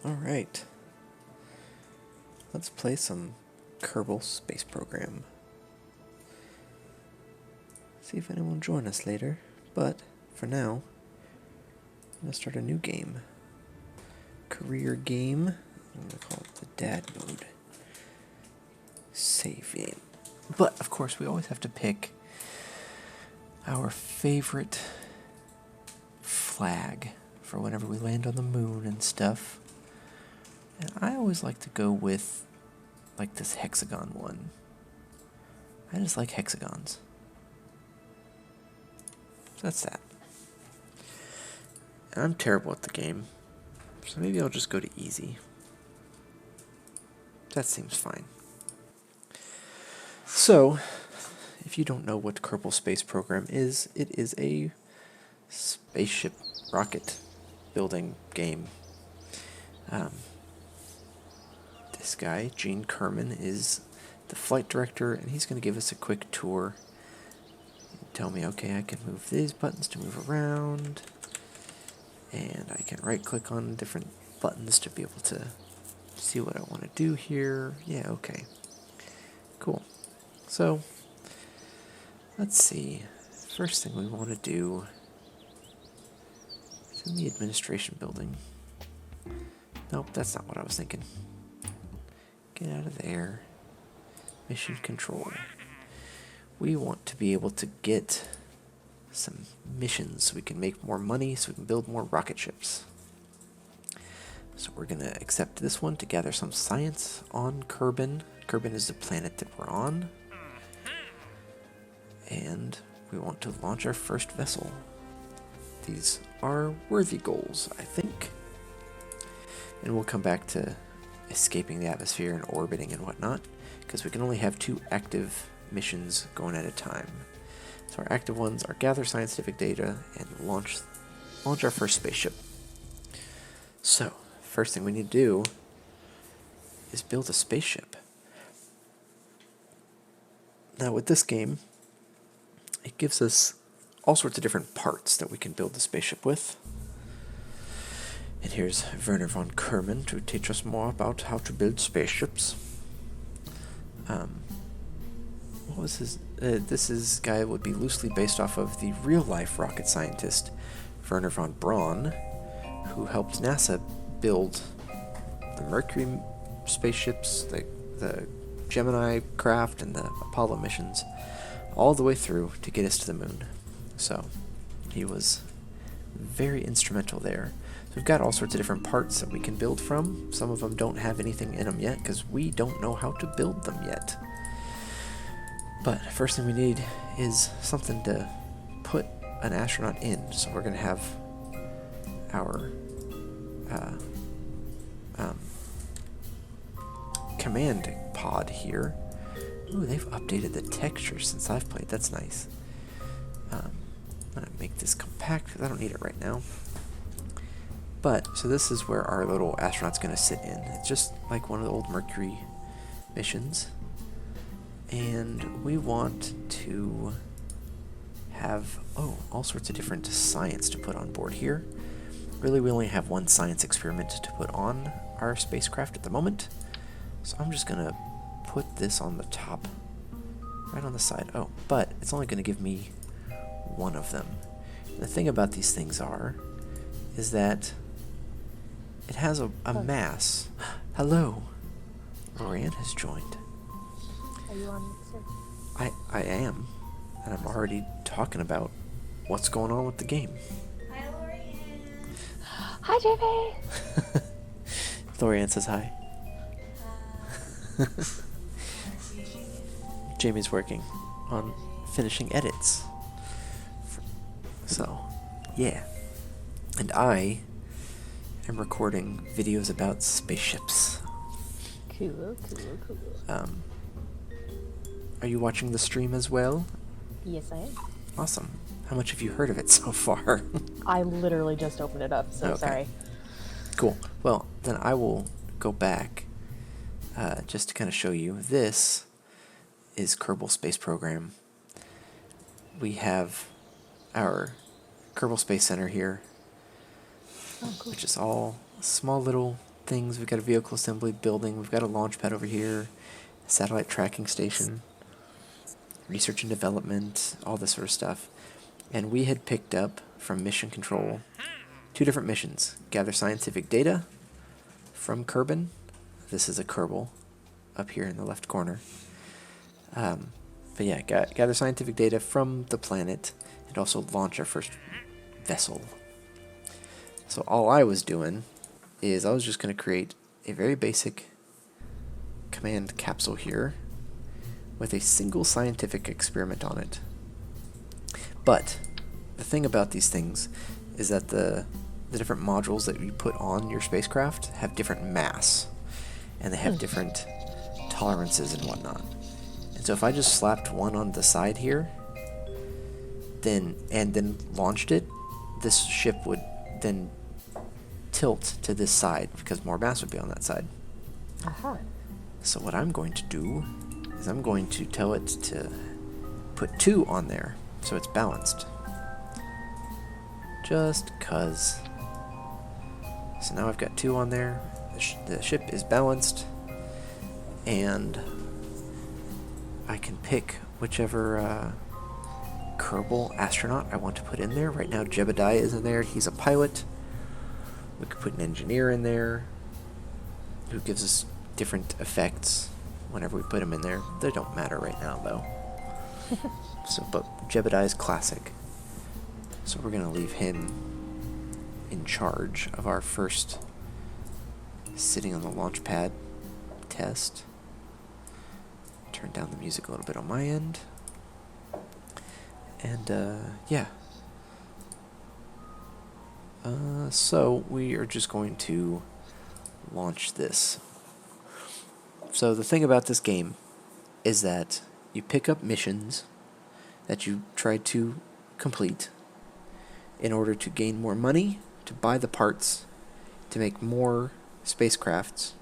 Alright. Let's play some Kerbal Space Program. See if anyone will join us later, but for now, I'm going to start a new game. Career game. I'm going to call it the Dadmode Save game. But, of course, we always have to pick our favorite flag for whenever we land on the moon and stuff. And I always like to go with, like, this hexagon one. I just like hexagons. So that's that. And I'm terrible at the game, so maybe I'll just go to easy. That seems fine. So, if you don't know what Kerbal Space Program is, it is a spaceship rocket building game. This guy, Gene Kerman, is the flight director, and he's going to give us a quick tour. Tell me, okay, I can move these buttons to move around, and I can right-click on different buttons to be able to see what I want to do here. Yeah, okay. Cool. So, let's see. First thing we want to do is in the administration building. Nope, that's not what I was thinking. Get out of there. Mission control. We want to be able to get some missions so we can make more money, so we can build more rocket ships. So we're going to accept this one to gather some science on Kerbin. Kerbin is the planet that we're on. And we want to launch our first vessel. These are worthy goals, I think. And we'll come back to escaping the atmosphere and orbiting and whatnot, because we can only have 2 active missions going at a time. So our active ones are gather scientific data and launch our first spaceship. So, first thing we need to do is build a spaceship. Now with this game, it gives us all sorts of different parts that we can build the spaceship with. And here's Werner von Kerman to teach us more about how to build spaceships. What was his... this guy would be loosely based off of the real-life rocket scientist, Werner von Braun, who helped NASA build the Mercury spaceships, the Gemini craft, and the Apollo missions, all the way through to get us to the moon. So, he was very instrumental there. So we've got all sorts of different parts that we can build from. Some of them don't have anything in them yet because we don't know how to build them yet. But first thing we need is something to put an astronaut in. So we're going to have our command pod here. Ooh, they've updated the texture since I've played. That's nice. I'm going to make this compact because I don't need it right now. But, so this is where our little astronaut's going to sit in. It's just like one of the old Mercury missions. And we want to have, all sorts of different science to put on board here. Really, we only have one science experiment to put on our spacecraft at the moment. So I'm just going to put this on the top, right on the side. Oh, but it's only going to give me one of them. And the thing about these things is that it has a mass. Hello. Lorianne has joined. Are you on, sir? I am. And I'm already talking about what's going on with the game. Hi, Lorianne. Hi, JP. Lorianne says hi. Jamie's working on finishing edits. So, yeah. And I am recording videos about spaceships. Cool. Are you watching the stream as well? Yes, I am. Awesome. How much have you heard of it so far? I literally just opened it up, so Okay. sorry. Cool. Well, then I will go back just to kind of show you. This is Kerbal Space Program. We have our Kerbal Space Center here, Oh, cool. which is all a small little things. We've got a vehicle assembly building. We've got a launch pad over here, a satellite tracking station, research and development, all this sort of stuff. And we had picked up from mission control 2 different missions. Gather scientific data from Kerbin. This is a Kerbal up here in the left corner. But yeah, gather scientific data from the planet and also launch our first vessel. So all I was doing is I was just going to create a very basic command capsule here with a single scientific experiment on it. But the thing about these things is that the different modules that you put on your spacecraft have different mass, and they have different tolerances and whatnot. And so if I just slapped one on the side here, then launched it, this ship would then tilt to this side because more mass would be on that side. Aha. So what I'm going to do is I'm going to tell it to put 2 on there so it's balanced. Just cuz. So now I've got 2 on there. The ship is balanced, and I can pick whichever Kerbal astronaut I want to put in there. Right now Jebediah is in there. He's a pilot. We could put an engineer in there who gives us different effects whenever we put him in there. They don't matter right now though. But Jebediah is classic. So we're going to leave him in charge of our first sitting on the launch pad test. Turn down the music a little bit on my end. And yeah. So we are just going to launch this. So the thing about this game is that you pick up missions that you try to complete in order to gain more money, to buy the parts, to make more spacecrafts.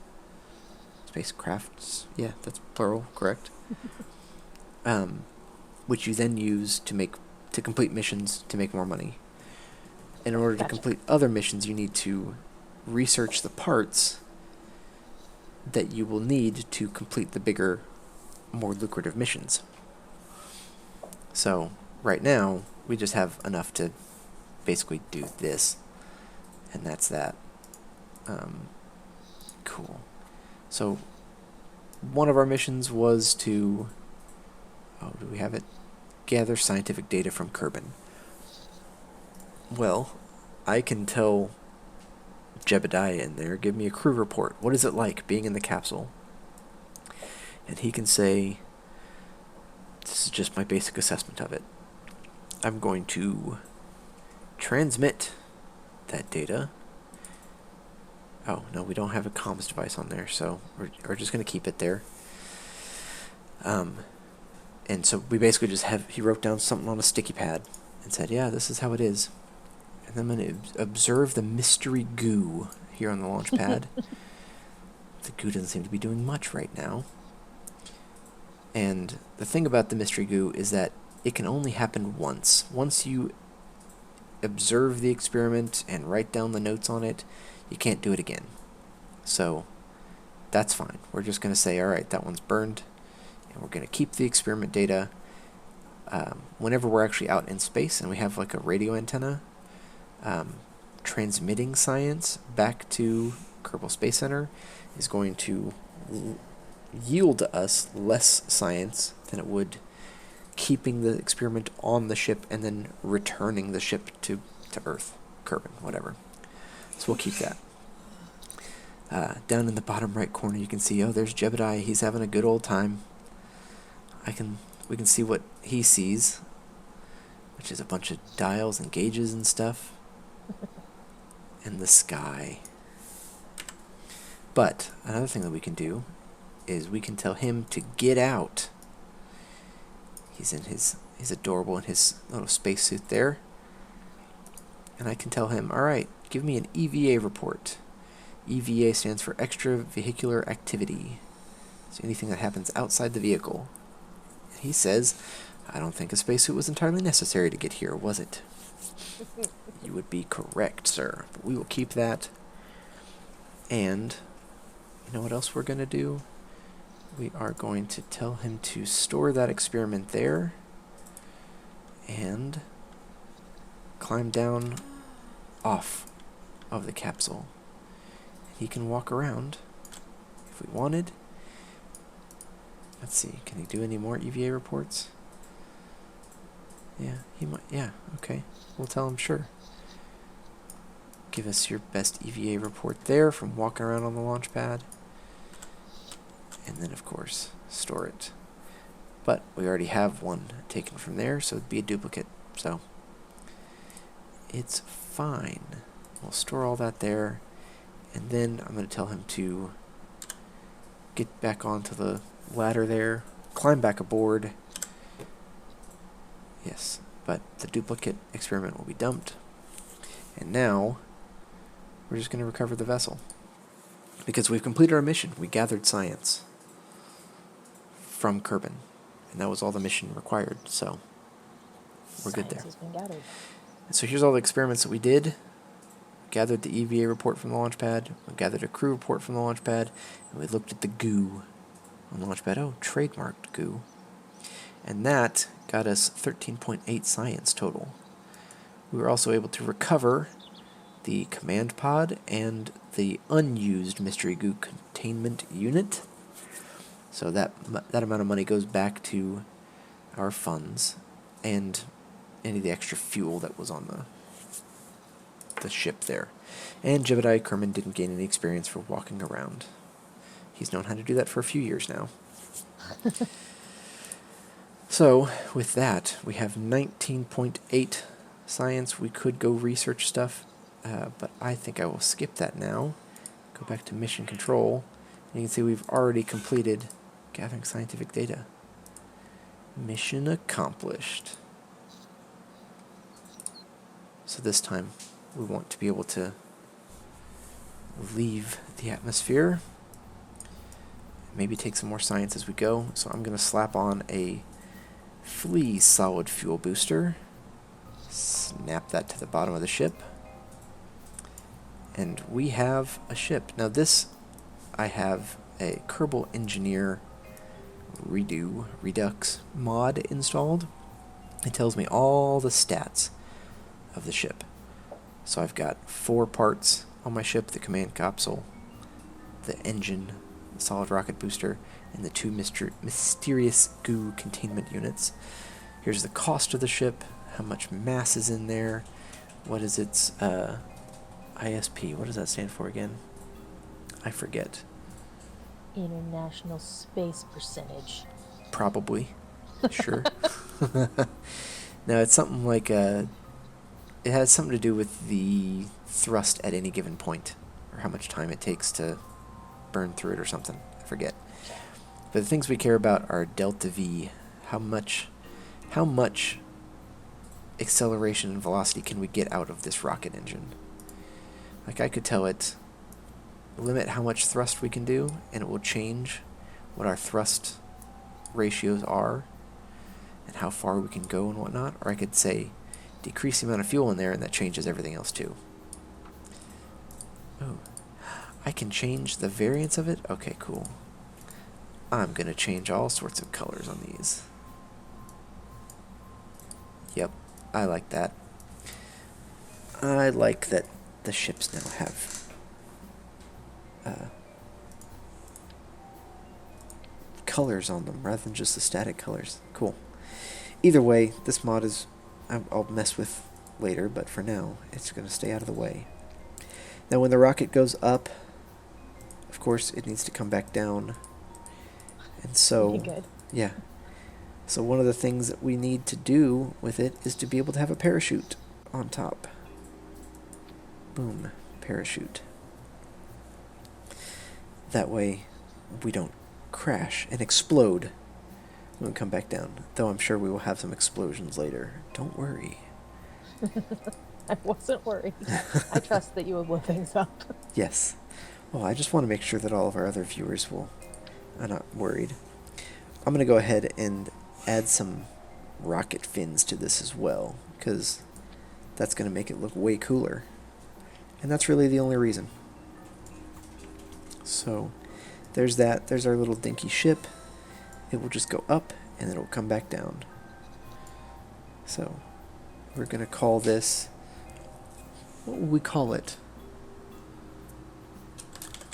Spacecrafts? Yeah, that's plural, correct? Which you then use to complete missions to make more money. In order to complete other missions, you need to research the parts that you will need to complete the bigger, more lucrative missions. So, right now, we just have enough to basically do this, and that's that. Cool. So, one of our missions was to... Oh, do we have it? Gather scientific data from Kerbin. Well, I can tell Jebediah in there, give me a crew report. What is it like being in the capsule? And he can say, this is just my basic assessment of it. I'm going to transmit that data. Oh, no, we don't have a comms device on there, so we're just going to keep it there. And so we basically just he wrote down something on a sticky pad and said, yeah, this is how it is. And then I'm going to observe the mystery goo here on the launch pad. The goo doesn't seem to be doing much right now. And the thing about the mystery goo is that it can only happen once. Once you observe the experiment and write down the notes on it, you can't do it again. So that's fine. We're just going to say, all right, that one's burned. And we're going to keep the experiment data. Whenever we're actually out in space and we have like a radio antenna, transmitting science back to Kerbal Space Center is going to yield us less science than it would keeping the experiment on the ship and then returning the ship to Earth, Kerbin, whatever. So we'll keep that. Down in the bottom right corner you can see, oh, there's Jebediah. He's having a good old time. We can see what he sees, which is a bunch of dials and gauges and stuff. And the sky. But another thing that we can do is we can tell him to get out. He's adorable in his little spacesuit there. And I can tell him, alright, give me an EVA report. EVA stands for extravehicular activity. So anything that happens outside the vehicle. And he says, I don't think a spacesuit was entirely necessary to get here, was it? You would be correct, sir. But we will keep that. And you know what else we're going to do? We are going to tell him to store that experiment there and climb down off of the capsule. He can walk around if we wanted. Let's see, can he do any more EVA reports? Yeah, he might. Yeah, okay. We'll tell him, sure. Give us your best EVA report there from walking around on the launch pad. And then, of course, store it. But we already have one taken from there, so it'd be a duplicate. So it's fine. We'll store all that there. And then I'm going to tell him to get back onto the ladder there, climb back aboard. Yes, but the duplicate experiment will be dumped. And now we're just going to recover the vessel. Because we've completed our mission. We gathered science from Kerbin. And that was all the mission required, so we're good there. Science has been gathered. And so here's all the experiments that we did. Gathered the EVA report from the launch pad. We gathered a crew report from the launch pad. And we looked at the goo on the launch pad. Oh, trademarked goo. And that got us 13.8 science total. We were also able to recover the command pod and the unused mystery goo containment unit. So that amount of money goes back to our funds and any of the extra fuel that was on the ship there. And Jebediah Kerman didn't gain any experience for walking around. He's known how to do that for a few years now. So, with that, we have 19.8 science. We could go research stuff, but I think I will skip that now. Go back to mission control. And you can see we've already completed gathering scientific data. Mission accomplished. So this time, we want to be able to leave the atmosphere. Maybe take some more science as we go. So I'm going to slap on a flea solid fuel booster. Snap that to the bottom of the ship. And we have a ship. Now this, I have a Kerbal Engineer Redux mod installed. It tells me all the stats of the ship. So I've got 4 parts on my ship: the command capsule, the engine, the solid rocket booster, and the 2 mysterious goo containment units. Here's the cost of the ship, how much mass is in there, what is its ISP, what does that stand for again? I forget. International Space Percentage. Probably. Sure. Now it's something like it has something to do with the thrust at any given point, or how much time it takes to burn through it or something. I forget. But the things we care about are delta V. How much acceleration and velocity can we get out of this rocket engine? Like, I could tell it, limit how much thrust we can do, and it will change what our thrust ratios are and how far we can go and whatnot. Or I could say, decrease the amount of fuel in there, and that changes everything else too. Oh, I can change the variance of it? Okay, cool. I'm going to change all sorts of colors on these. Yep, I like that. I like that the ships now have colors on them rather than just the static colors. Cool. Either way, this mod is I'll mess with later, but for now, it's going to stay out of the way. Now, when the rocket goes up, of course, it needs to come back down. And so, Good. yeah. So one of the things that we need to do with it is to be able to have a parachute on top. Boom, parachute. That way, we don't crash and explode when we come back down. Though I'm sure we will have some explosions later. Don't worry. I wasn't worried. I trust that you will blow things up. Yes. Well, I just want to make sure that all of our other viewers are not worried. I'm going to go ahead and add some rocket fins to this as well, because that's going to make it look way cooler. And that's really the only reason. So there's that. There's our little dinky ship. It will just go up and then it will come back down. So we're going to call this, what will we call it?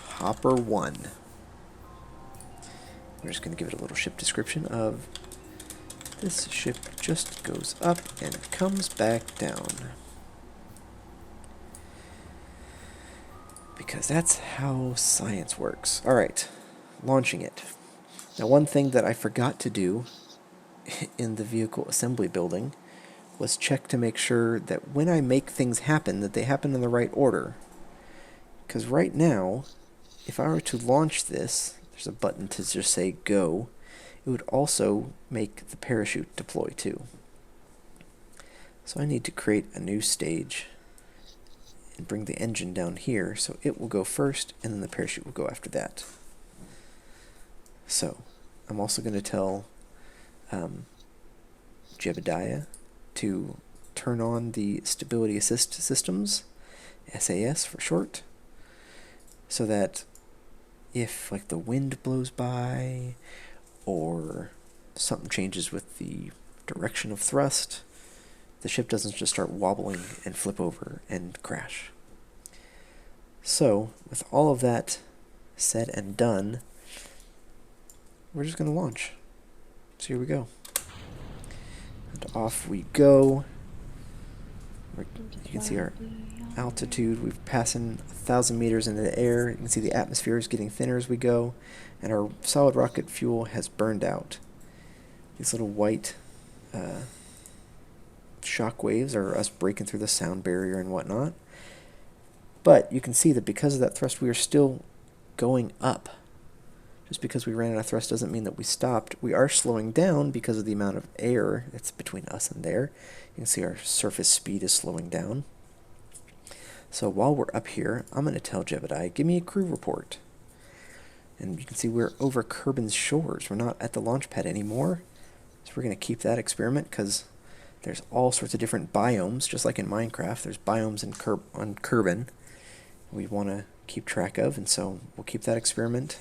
Hopper 1. We're just going to give it a little ship description of this ship just goes up and comes back down. Because that's how science works. Alright, launching it. Now one thing that I forgot to do in the vehicle assembly building was check to make sure that when I make things happen, that they happen in the right order. Because right now, if I were to launch this, there's a button to just say go, it would also make the parachute deploy too. So I need to create a new stage and bring the engine down here so it will go first and then the parachute will go after that. So I'm also going to tell Jebediah to turn on the stability assist systems, SAS for short, so that if like the wind blows by or something changes with the direction of thrust, the ship doesn't just start wobbling and flip over and crash. So with all of that said and done, we're just going to launch. So here we go. And off we go. You can see our altitude. We're passing 1,000 meters into the air. You can see the atmosphere is getting thinner as we go, and our solid rocket fuel has burned out. These little white shock waves are us breaking through the sound barrier and whatnot. But you can see that because of that thrust, we are still going up. Just because we ran out of thrust doesn't mean that we stopped. We are slowing down because of the amount of air that's between us and there. You can see our surface speed is slowing down. So while we're up here, I'm going to tell Jebediah, give me a crew report. And you can see we're over Kerbin's shores. We're not at the launch pad anymore. So we're going to keep that experiment because there's all sorts of different biomes, just like in Minecraft. There's biomes on Kerbin we want to keep track of, and so we'll keep that experiment.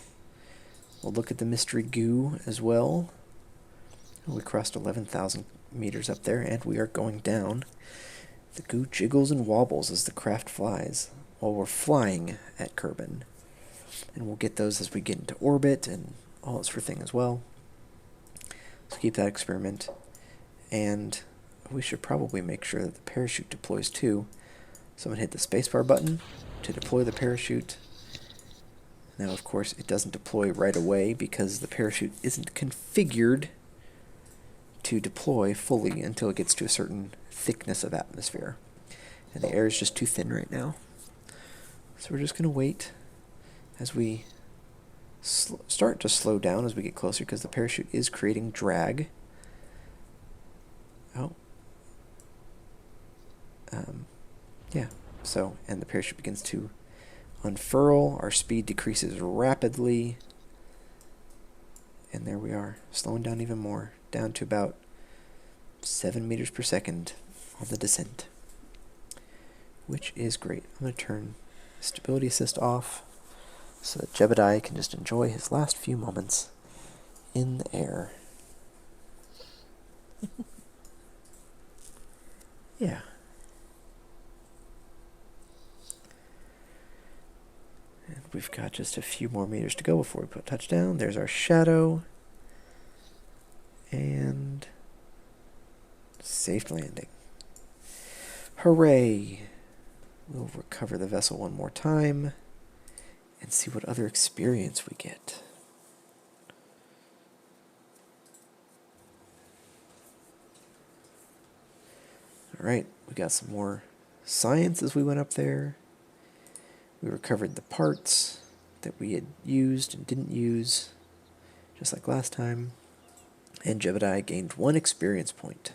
We'll look at the mystery goo as well. We crossed 11,000 meters up there, and we are going down. The goo jiggles and wobbles as the craft flies while we're flying at Kerbin. And we'll get those as we get into orbit and all that sort of thing as well. So keep that experiment. And we should probably make sure that the parachute deploys too. So I'm going to hit the spacebar button to deploy the parachute. Now, of course, it doesn't deploy right away because the parachute isn't configured to deploy fully until it gets to a certain thickness of atmosphere. And the air is just too thin right now. So we're just going to wait as we start to slow down as we get closer because the parachute is creating drag. Oh. Yeah. So, and the parachute begins to unfurl. Our speed decreases rapidly. And there we are, slowing down even more, down to about 7 meters per second on the descent, which is great. I'm going to turn stability assist off so that Jebediah can just enjoy his last few moments in the air. Yeah. And we've got just a few more meters to go before we put touchdown. There's our shadow. And safe landing. Hooray! We'll recover the vessel one more time and see what other experience we get. Alright, we got some more science as we went up there. We recovered the parts that we had used and didn't use, just like last time. And Jebediah gained 1 experience point.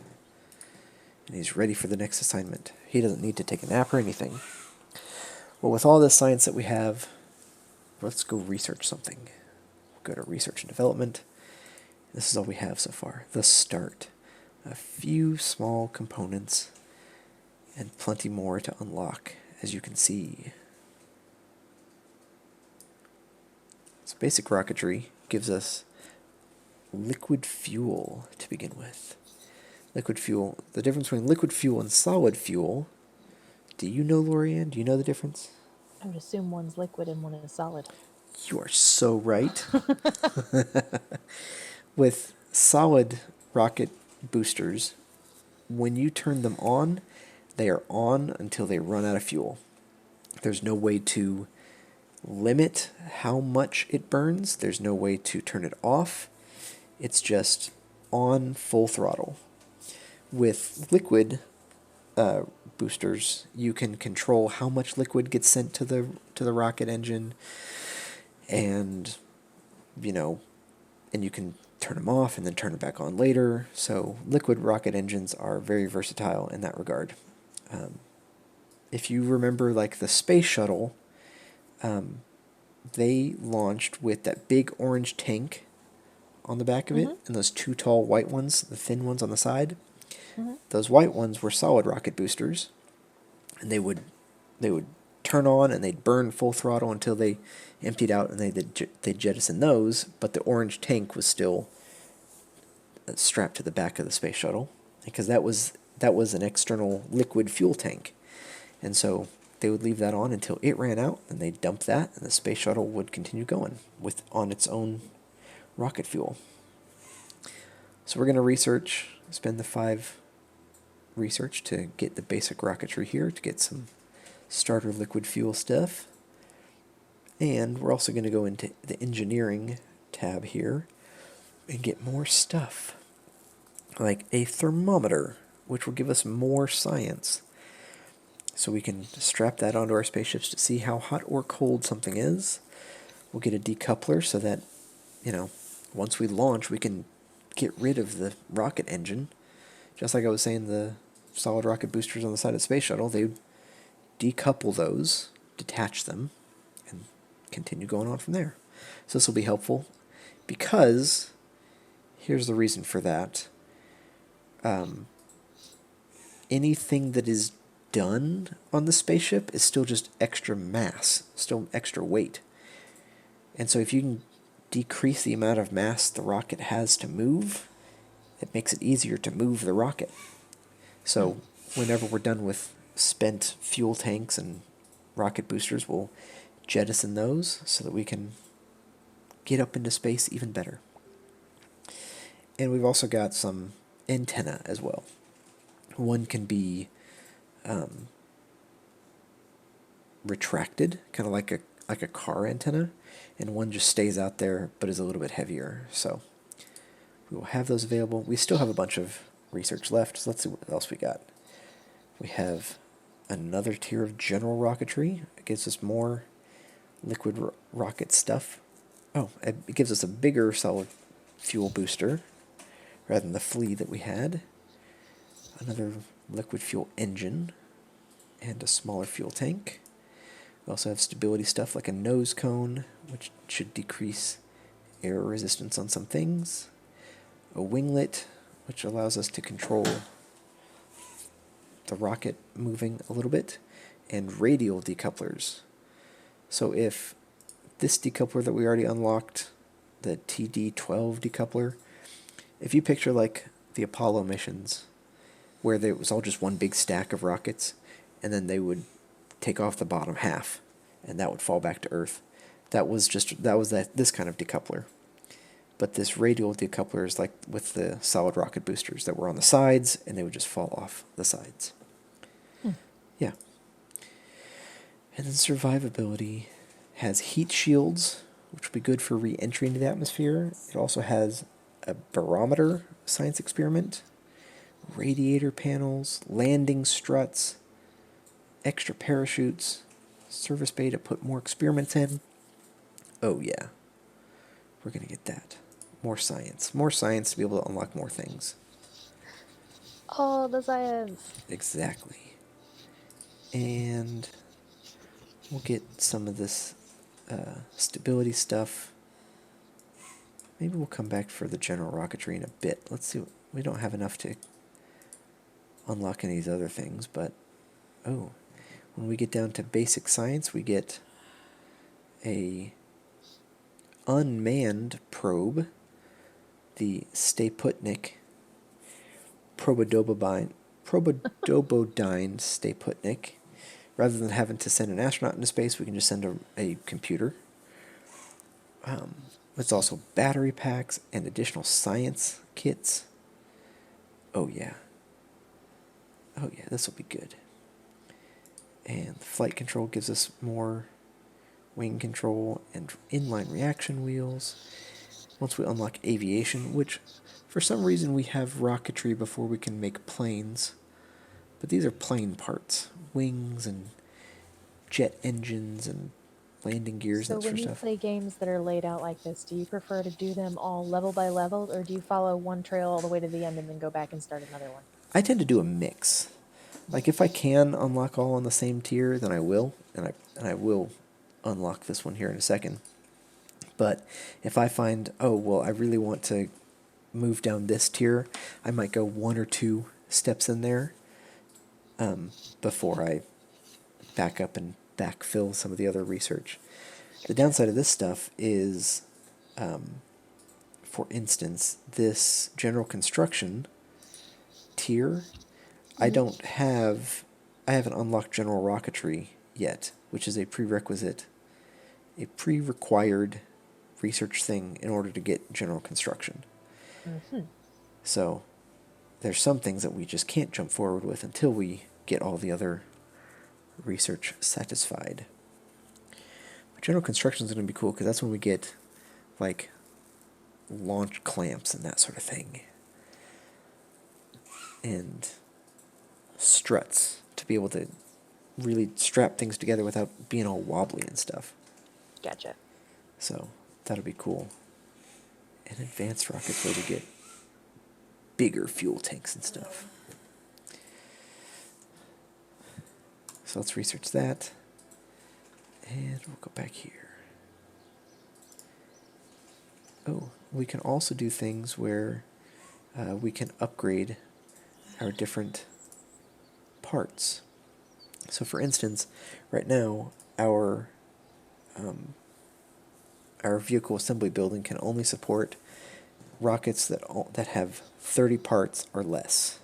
And he's ready for the next assignment. He doesn't need to take a nap or anything. Well, with all this science that we have, let's go research something. We'll go to research and development. This is all we have so far. The start. A few small components and plenty more to unlock, as you can see. basic rocketry gives us liquid fuel to begin with. Liquid fuel, the difference between liquid fuel and solid fuel, do you know, Lorianne? Do you know the difference? I would assume one's liquid and one is solid. You are so right. With solid rocket boosters, when you turn them on, they are on until they run out of fuel. There's no way to limit how much it burns. There's no way to turn it off. It's just on full throttle. With liquid boosters, you can control how much liquid gets sent to the rocket engine, and and you can turn them off and then turn it back on later. So liquid rocket engines are very versatile in that regard. If you remember, like the space shuttle, they launched with that big orange tank on the back of it, and those two tall white ones, the thin ones on the side. Those white ones were solid rocket boosters, and they would turn on and they'd burn full throttle until they emptied out, and they'd jettison those. But the orange tank was still strapped to the back of the space shuttle, because that was an external liquid fuel tank, and so they would leave that on until it ran out, and they'd dump that, and the space shuttle would continue going on its own rocket fuel. So we're going to spend the 5 research to get the basic rocketry here, to get some starter liquid fuel stuff. And we're also going to go into the engineering tab here and get more stuff, like a thermometer, which will give us more science. So we can strap that onto our spaceships to see how hot or cold something is. We'll get a decoupler so that, once we launch, we can get rid of the rocket engine. Just like I was saying, the solid rocket boosters on the side of the space shuttle, they would decouple those, detach them, and continue going on from there. So this will be helpful, because here's the reason for that. Anything that is done on the spaceship is still just extra mass, still extra weight. And so if you can decrease the amount of mass the rocket has to move, it makes it easier to move the rocket. So whenever we're done with spent fuel tanks and rocket boosters, we'll jettison those so that we can get up into space even better. And we've also got some antenna as well. One can be retracted, kind of like a car antenna, and one just stays out there but is a little bit heavier. So we will have those available. We still have a bunch of research left, so let's see what else we got. We have another tier of general rocketry. It gives us more liquid rocket stuff. Oh, it gives us a bigger solid fuel booster rather than the flea that we had. Another liquid fuel engine and a smaller fuel tank. We also have stability stuff like a nose cone, which should decrease air resistance on some things. A winglet, which allows us to control the rocket moving a little bit. And radial decouplers. So if this decoupler that we already unlocked, the TD-12 decoupler, if you picture like the Apollo missions, where there was all just one big stack of rockets, and then they would take off the bottom half, and that would fall back to Earth. That was this kind of decoupler. But this radial decoupler is like with the solid rocket boosters that were on the sides, and they would just fall off the sides. Yeah. And then survivability has heat shields, which will be good for re-entry into the atmosphere. It also has a barometer science experiment, radiator panels, landing struts, extra parachutes, service bay to put more experiments in. Oh yeah, we're going to get that. More science to be able to unlock more things. Oh, the science. Exactly. And we'll get some of this stability stuff. Maybe we'll come back for the general rocketry in a bit. Let's see. We don't have enough to unlock any of these other things, but when we get down to basic science, we get a unmanned probe, the Staputnik Probodobodine Staputnik. Rather than having to send an astronaut into space, we can just send a computer. There's also battery packs and additional science kits. Oh yeah. Oh yeah, this will be good. And flight control gives us more wing control and inline reaction wheels. Once we unlock aviation, which for some reason we have rocketry before we can make planes. But these are plane parts. Wings and jet engines and landing gears and that So sort when of you stuff. play games that are laid out like this, do you prefer to do them all level by level, or do you follow one trail all the way to the end and then go back and start another one? I tend to do a mix. Like if I can unlock all on the same tier, then I will, and I will unlock this one here in a second. But if I find, oh well, I really want to move down this tier, I might go one or two steps in there before I back up and backfill some of the other research. The downside of this stuff is, for instance, this general construction tier, I haven't unlocked general rocketry yet, which is a pre-required research thing in order to get general construction. Mm-hmm. So there's some things that we just can't jump forward with until we get all the other research satisfied. But general construction is going to be cool because that's when we get like launch clamps and that sort of thing. And struts to be able to really strap things together without being all wobbly and stuff. Gotcha. So that'll be cool. And advanced rockets where we get bigger fuel tanks and stuff. So let's research that. And we'll go back here. Oh, we can also do things where we can upgrade our different parts. So for instance, right now, our vehicle assembly building can only support rockets that have 30 parts or less.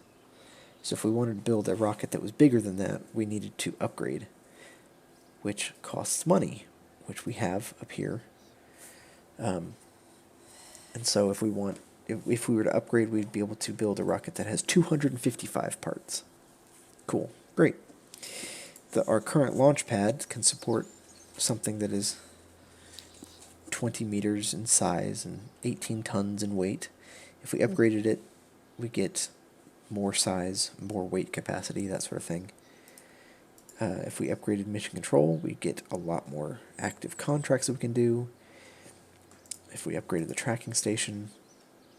So if we wanted to build a rocket that was bigger than that, we needed to upgrade, which costs money, which we have up here. And so if we were to upgrade, we'd be able to build a rocket that has 255 parts. Cool, great. Our current launch pad can support something that is 20 meters in size and 18 tons in weight. If we upgraded it, we get more size, more weight capacity, that sort of thing. If we upgraded mission control, we get a lot more active contracts that we can do. If we upgraded the tracking station,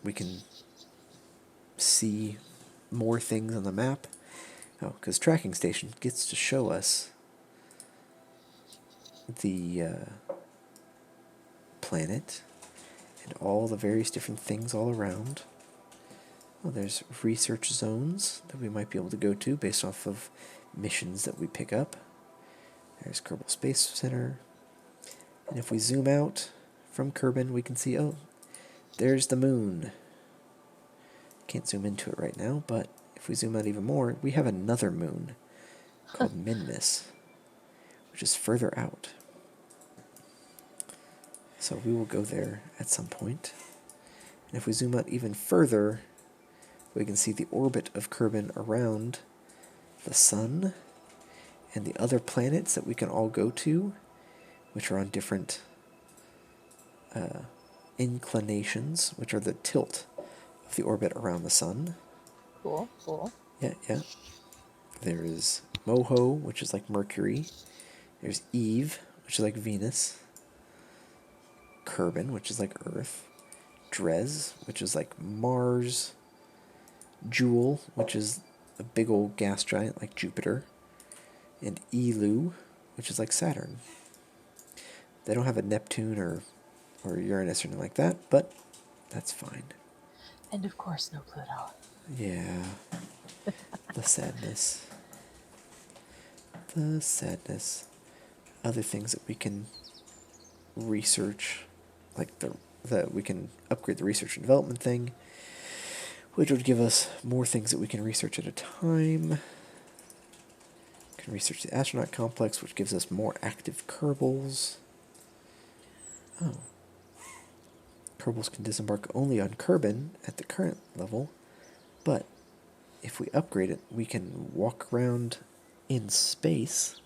we can see more things on the map. Oh, because tracking station gets to show us the planet and all the various different things all around. Well, there's research zones that we might be able to go to based off of missions that we pick up. There's Kerbal Space Center. And if we zoom out from Kerbin, we can see, oh, there's the moon. Can't zoom into it right now, but if we zoom out even more, we have another moon called Minmus, which is further out. So we will go there at some point. And if we zoom out even further, we can see the orbit of Kerbin around the sun and the other planets that we can all go to, which are on different inclinations, which are the tilt of the orbit around the sun. Cool, cool. Yeah. There is Moho, which is like Mercury. There's Eve, which is like Venus. Kerbin, which is like Earth. Dres, which is like Mars. Jewel, which is a big old gas giant like Jupiter. And Elu, which is like Saturn. They don't have a Neptune or Uranus or anything like that, but that's fine. And of course, no Pluto. Yeah. The sadness. The sadness. Other things that we can research. like we can upgrade the research and development thing, which would give us more things that we can research at a time. We can research the astronaut complex, which gives us more active Kerbals. Oh. Kerbals can disembark only on Kerbin at the current level, but if we upgrade it, we can walk around in space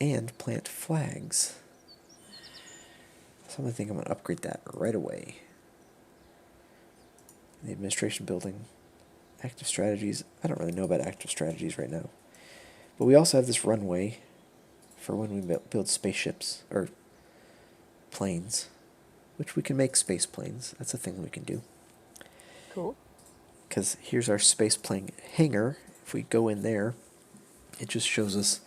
and plant flags. So I think I'm going to upgrade that right away. The administration building. Active strategies. I don't really know about active strategies right now. But we also have this runway for when we build spaceships, or planes, which we can make space planes. That's a thing we can do. Cool. Because here's our space plane hangar. If we go in there, it just shows us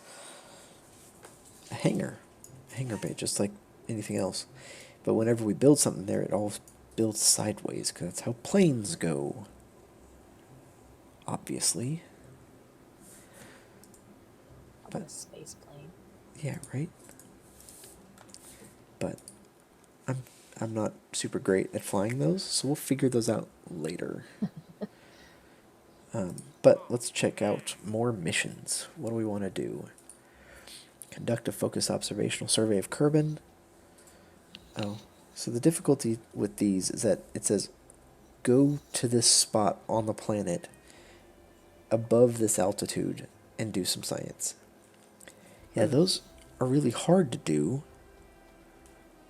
a hangar bay, just like anything else. But whenever we build something there, it all builds sideways, because that's how planes go. Obviously. But a space plane. Yeah, right? But I'm not super great at flying those, so we'll figure those out later. But let's check out more missions. What do we want to do? Conduct a focused observational survey of Kerbin. Oh, so the difficulty with these is that it says, go to this spot on the planet above this altitude and do some science. Yeah, those are really hard to do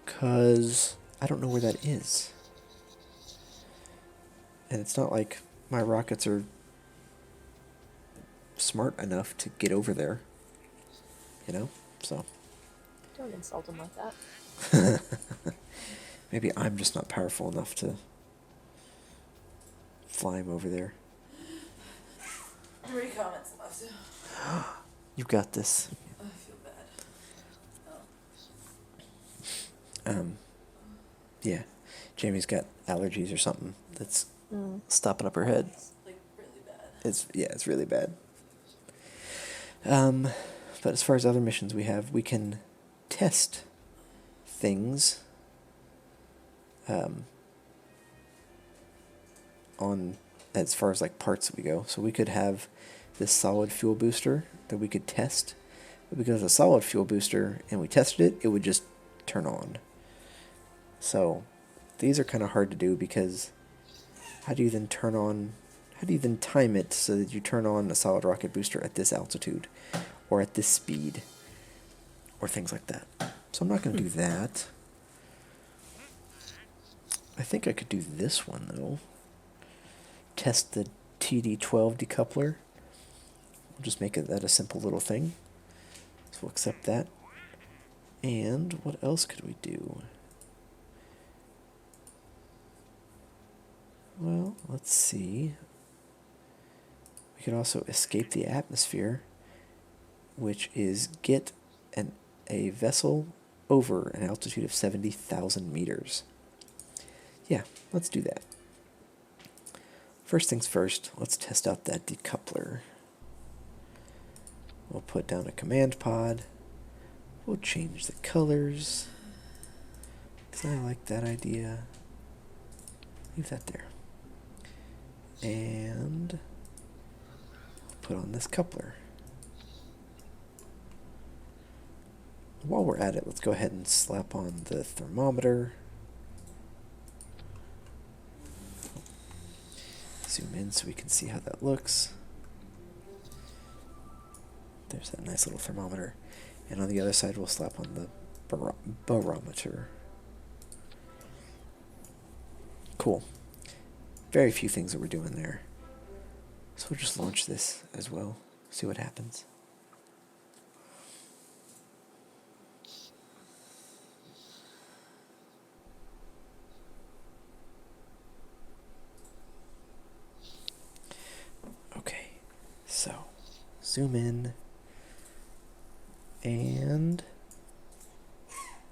because I don't know where that is. And it's not like my rockets are smart enough to get over there, you know? So Don't insult him like that. maybe I'm just not powerful enough to fly him over there. 3 comments left. You've got this. I feel bad. Oh. Yeah, Jamie's got allergies or something that's stopping up her head. It's like really bad. It's really bad. But as far as other missions we can test things on as far as like parts that we go. So we could have this solid fuel booster that we could test. But because it's a solid fuel booster and we tested it, it would just turn on. So these are kind of hard to do because how do you then time it so that you turn on a solid rocket booster at this altitude or at this speed or things like that? So I'm not going to do that. I think I could do this one though. Test the TD12 decoupler. We'll just make that a simple little thing. So we'll accept that. And what else could we do? Well, let's see. We could also escape the atmosphere, which is get a vessel over an altitude of 70,000 meters. Yeah, let's do that. First things first, let's test out that decoupler. We'll put down a command pod. We'll change the colors, because I like that idea. Leave that there. And put on this coupler. While we're at it, let's go ahead and slap on the thermometer. Zoom in so we can see how that looks. There's that nice little thermometer. And on the other side, we'll slap on the barometer. Cool. Very few things that we're doing there. So we'll just launch this as well. See what happens. Okay, so zoom in and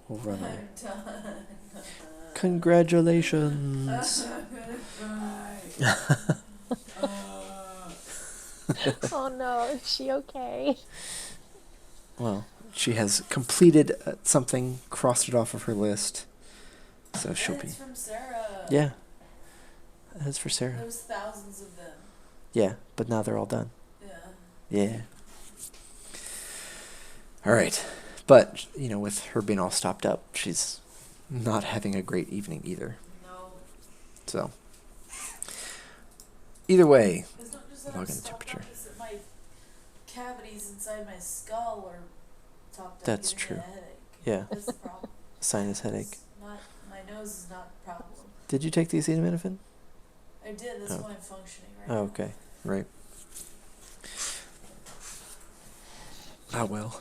we'll run our... I'm done. Congratulations! I'm gonna cry. Oh no, is she okay? Well, she has completed something, crossed it off of her list. So she'll be... It's from Sarah. Yeah. That's for Sarah. There was thousands of them. Yeah, but now they're all done. Yeah. Yeah. Alright. But, you know, with her being all stopped up, she's not having a great evening either. No. So, either way, It's not just that I'm log in stopped temperature. up, it's that my cavities inside my skull are topped up. That's giving true. me a headache. Yeah. That's the problem. Sinus headache. It's not, my nose is not the problem. Did you take the acetaminophen? I did, that's Oh. why I'm functioning right Oh, now. okay. Right. Ah, well.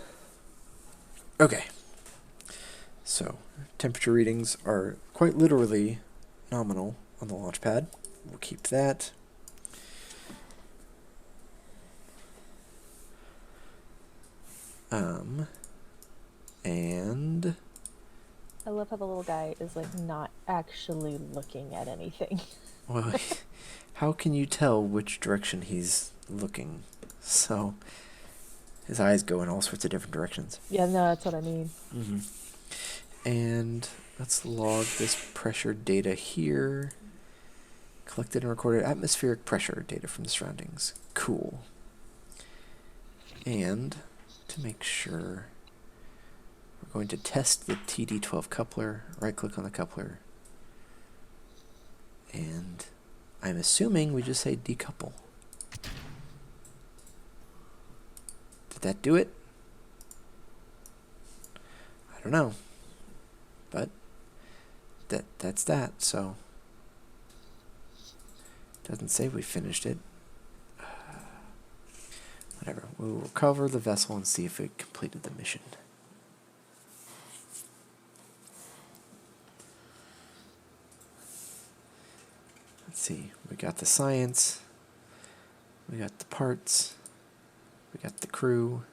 Okay. So, temperature readings are quite literally nominal on the launch pad. We'll keep that. And I love how the little guy is like not actually looking at anything. well, how can you tell which direction he's looking? So his eyes go in all sorts of different directions. Yeah, no, that's what I mean. Mm-hmm. And let's log this pressure data here. Collected and recorded atmospheric pressure data from the surroundings. Cool. And to make sure, we're going to test the TD12 coupler. Right click on the coupler. And I'm assuming we just say decouple. Did that do it? I don't know. But that's that, so doesn't say we finished it. Whatever. We'll recover the vessel and see if it completed the mission. Let's see. We got the science. We got the parts. We got the crew.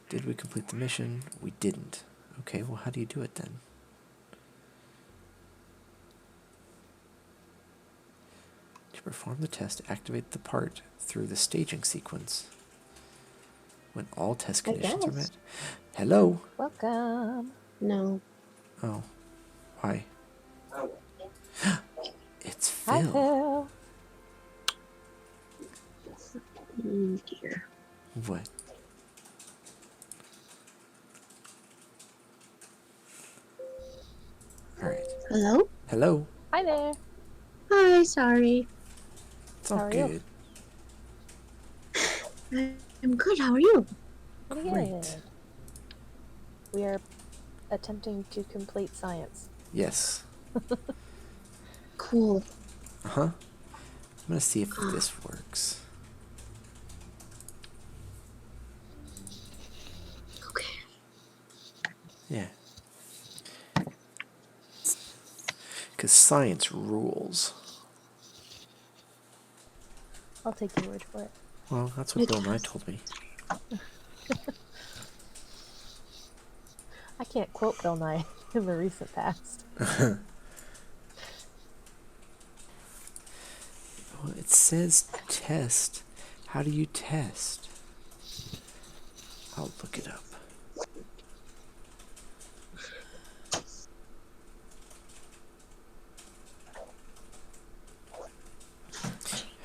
Did we complete the mission? We didn't. Okay, well, how do you do it then? To perform the test, activate the part through the staging sequence. When all test I conditions are guess. met. Hello? Welcome. No. Oh. Why? It's Hi, Phil. Phil. Dear. What? Alright. Hello? Hello? Hi there. Hi, sorry. It's all How are you? good. I'm good. How are you? Pretty Great. good. We are attempting to complete science. Yes. Cool. Uh-huh. I'm gonna see if this works. Okay. Yeah. Because science rules. I'll take your word for it. Well, that's what It Bill Nye does. told me. I can't quote Bill Nye in the recent past. Well, it says test. How do you test? I'll look it up.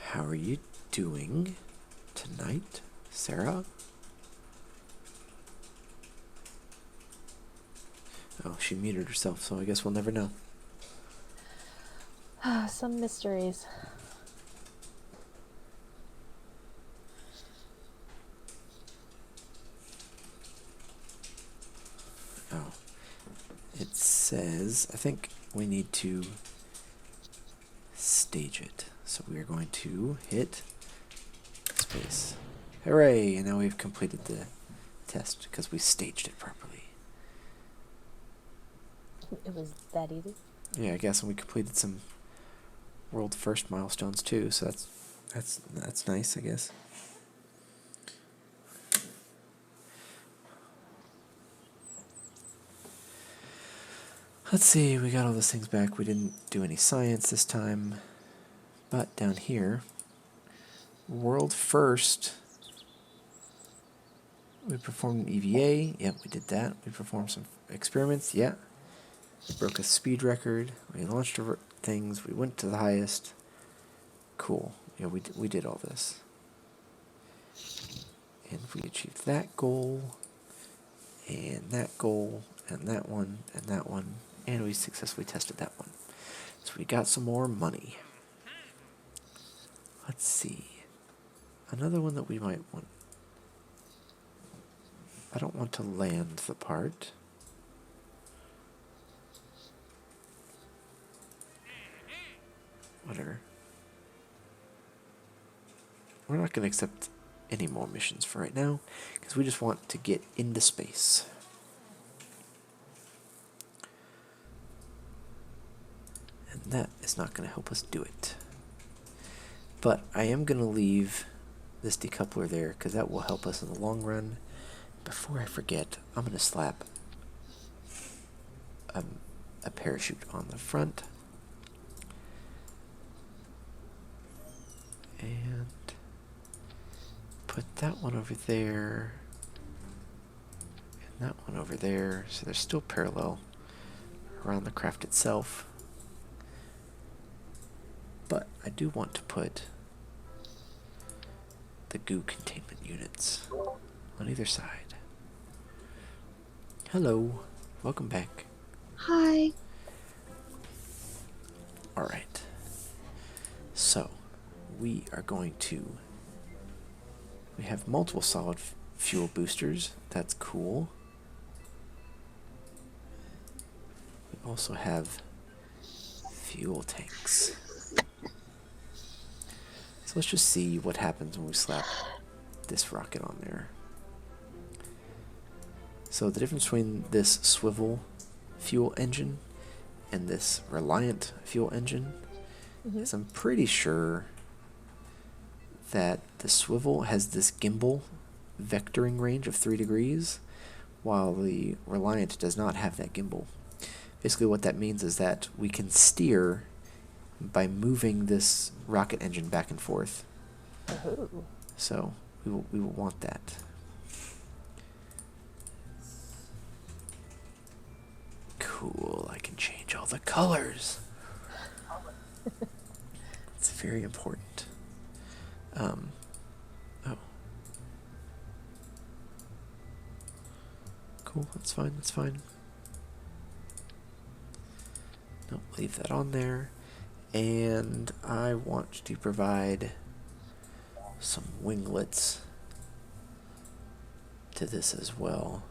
How are you doing tonight, Sarah? Oh, she muted herself, so I guess we'll never know. Some mysteries. Oh. It says, I think we need to stage it. So we are going to hit space. Hooray! And now we've completed the test because we staged it properly. It was that easy. Yeah, I guess, and we completed some world first milestones too, so that's nice, I guess. Let's see, we got all those things back. We didn't do any science this time. But down here, world first, we performed an EVA. Yep, we did that. We performed some experiments. Yeah. We broke a speed record. We launched things. We went to the highest. Cool. Yeah, we did all this. And we achieved that goal, and that goal, and that one, and we successfully tested that one. So we got some more money. Let's see. Another one that we might want. I don't want to land the part. Whatever. We're not going to accept any more missions for right now, because we just want to get into space. And that is not going to help us do it. But I am going to leave this decoupler there, because that will help us in the long run. Before I forget, I'm going to slap a parachute on the front. And put that one over there, and that one over there, so they're still parallel around the craft itself. But I do want to put the goo containment units on either side. Hello, welcome back. Hi. Alright, so we are going to, we have multiple solid fuel boosters. That's cool. We also have fuel tanks. So let's just see what happens when we slap this rocket on there. So the difference between this swivel fuel engine and this Reliant fuel engine is, I'm pretty sure that the swivel has this gimbal vectoring range of 3 degrees, while the Reliant does not have that gimbal. Basically what that means is that we can steer by moving this rocket engine back and forth. Oh. So we will want that. Cool, I can change all the colors. It's very important. Oh. Cool, that's fine, that's fine. No, leave that on there. And I want to provide some winglets to this as well.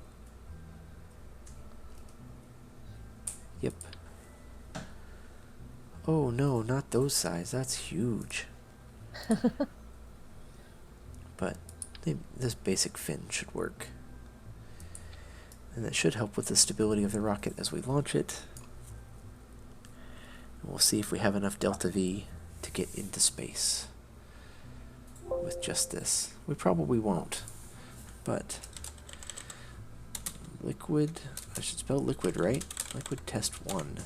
Yep. Oh no, not those size. That's huge. But this basic fin should work. And that should help with the stability of the rocket as we launch it. And we'll see if we have enough delta V to get into space with just this. We probably won't, but liquid, I should spell liquid right. Liquid test 1.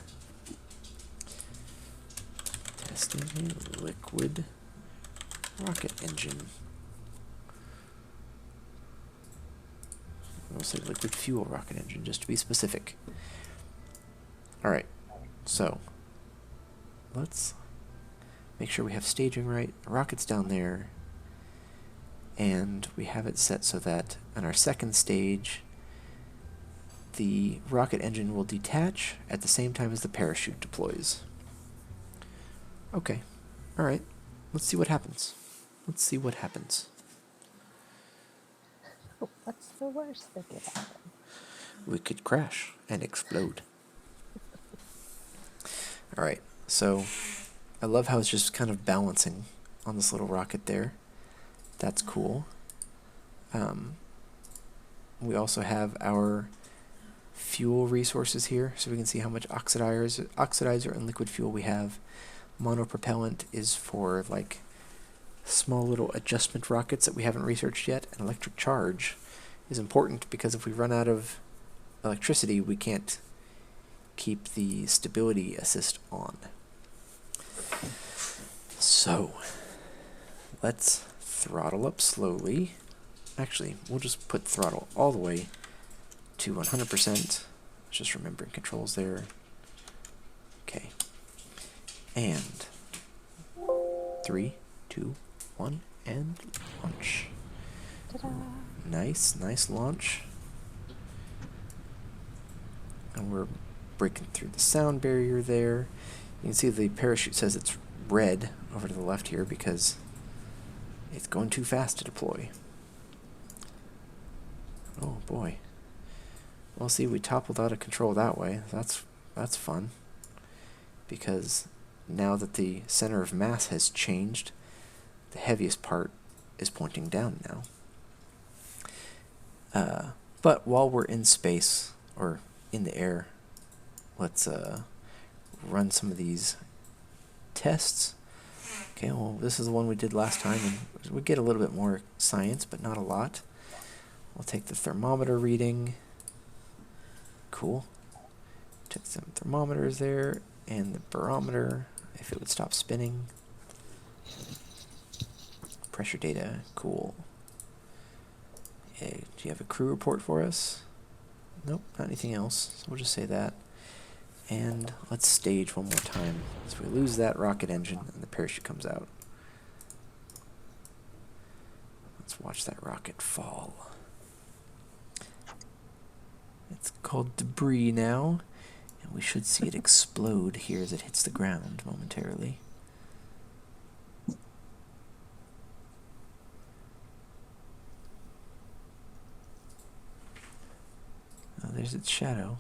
Testing a liquid rocket engine. I'll say liquid fuel rocket engine, just to be specific. Alright, so let's make sure we have staging right. The rocket's down there, and we have it set so that on our second stage, the rocket engine will detach at the same time as the parachute deploys. Okay, alright, let's see what happens. Let's see what happens. What's the worst that could happen? We could crash and explode. Alright, so I love how it's just kind of balancing on this little rocket there. That's cool. We also have our fuel resources here, so we can see how much oxidizer and liquid fuel we have. Monopropellant is for like small little adjustment rockets that we haven't researched yet, and electric charge is important because if we run out of electricity, we can't keep the stability assist on. So let's throttle up slowly. Actually, we'll just put throttle all the way to 100%. Just remembering controls there. Okay. And 3, 2, 1, and launch. Ta-da! Nice launch. And we're breaking through the sound barrier there. You can see the parachute says it's red over to the left here because it's going too fast to deploy. Oh boy. Well, see, we toppled out of control that way. That's fun. Because now that the center of mass has changed, the heaviest part is pointing down now. But while we're in space, or in the air, let's run some of these tests. Okay, well, this is the one we did last time, and we get a little bit more science, but not a lot. We'll take the thermometer reading. Cool. Took some thermometers there, and the barometer, if it would stop spinning. Pressure data, cool. Okay, do you have a crew report for us? Nope, not anything else, so we'll just say that. And let's stage one more time. So we lose that rocket engine, and the parachute comes out. Let's watch that rocket fall. It's called debris now, and we should see it explode here as it hits the ground momentarily. Oh, there's its shadow.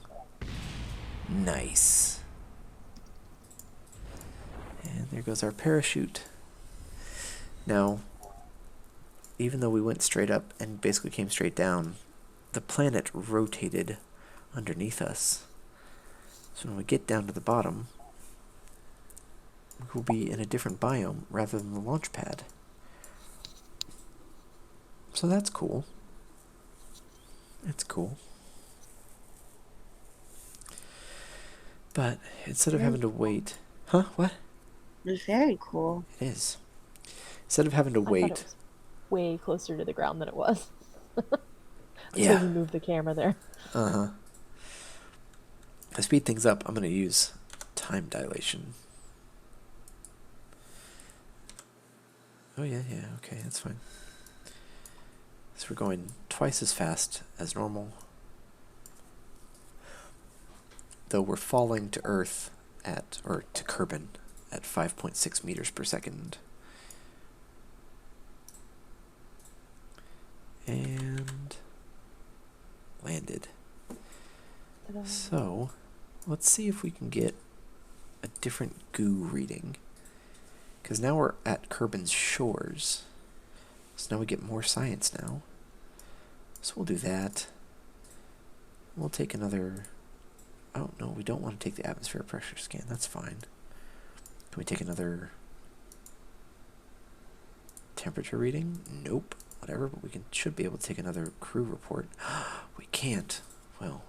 Nice. And there goes our parachute. Now, even though we went straight up and basically came straight down, the planet rotated underneath us. So when we get down to the bottom, we'll be in a different biome rather than the launch pad. So that's cool. It's cool. But instead of having to wait... Huh? What? It was very cool. It is. Instead of having to I thought wait... it was way closer to the ground than it was. Yeah. Until we moved the camera there. Uh-huh. To speed things up, I'm going to use time dilation. Oh, yeah, okay, that's fine. So we're going twice as fast as normal. Though we're falling to Earth at, or to Kerbin, at 5.6 meters per second. And landed. Ta-da. So, let's see if we can get a different goo reading. Because now we're at Kerbin's shores. So now we get more science now. So we'll do that. We'll take another... Oh, no, we don't want to take the atmosphere pressure scan. That's fine. Can we take another temperature reading? Nope. Whatever, but we should be able to take another crew report. We can't. Well,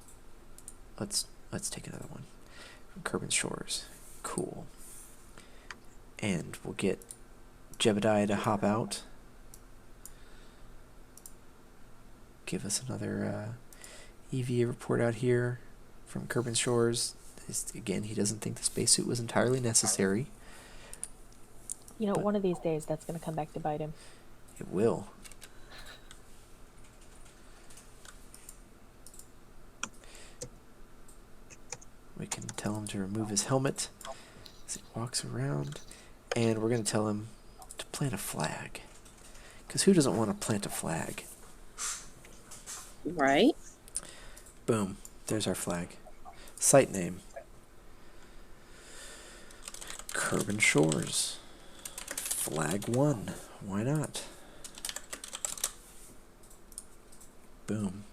let's take another one from Kerbin Shores. Cool. And we'll get Jebediah to hop out. Give us another EVA report out here from Kerbin Shores. Again, he doesn't think the spacesuit was entirely necessary. You know, one of these days that's going to come back to bite him. It will. We can tell him to remove his helmet as he walks around. And we're going to tell him to plant a flag. Because who doesn't want to plant a flag? Right? Boom. There's our flag. Site name. Kerbin Shores. Flag 1. Why not? Boom.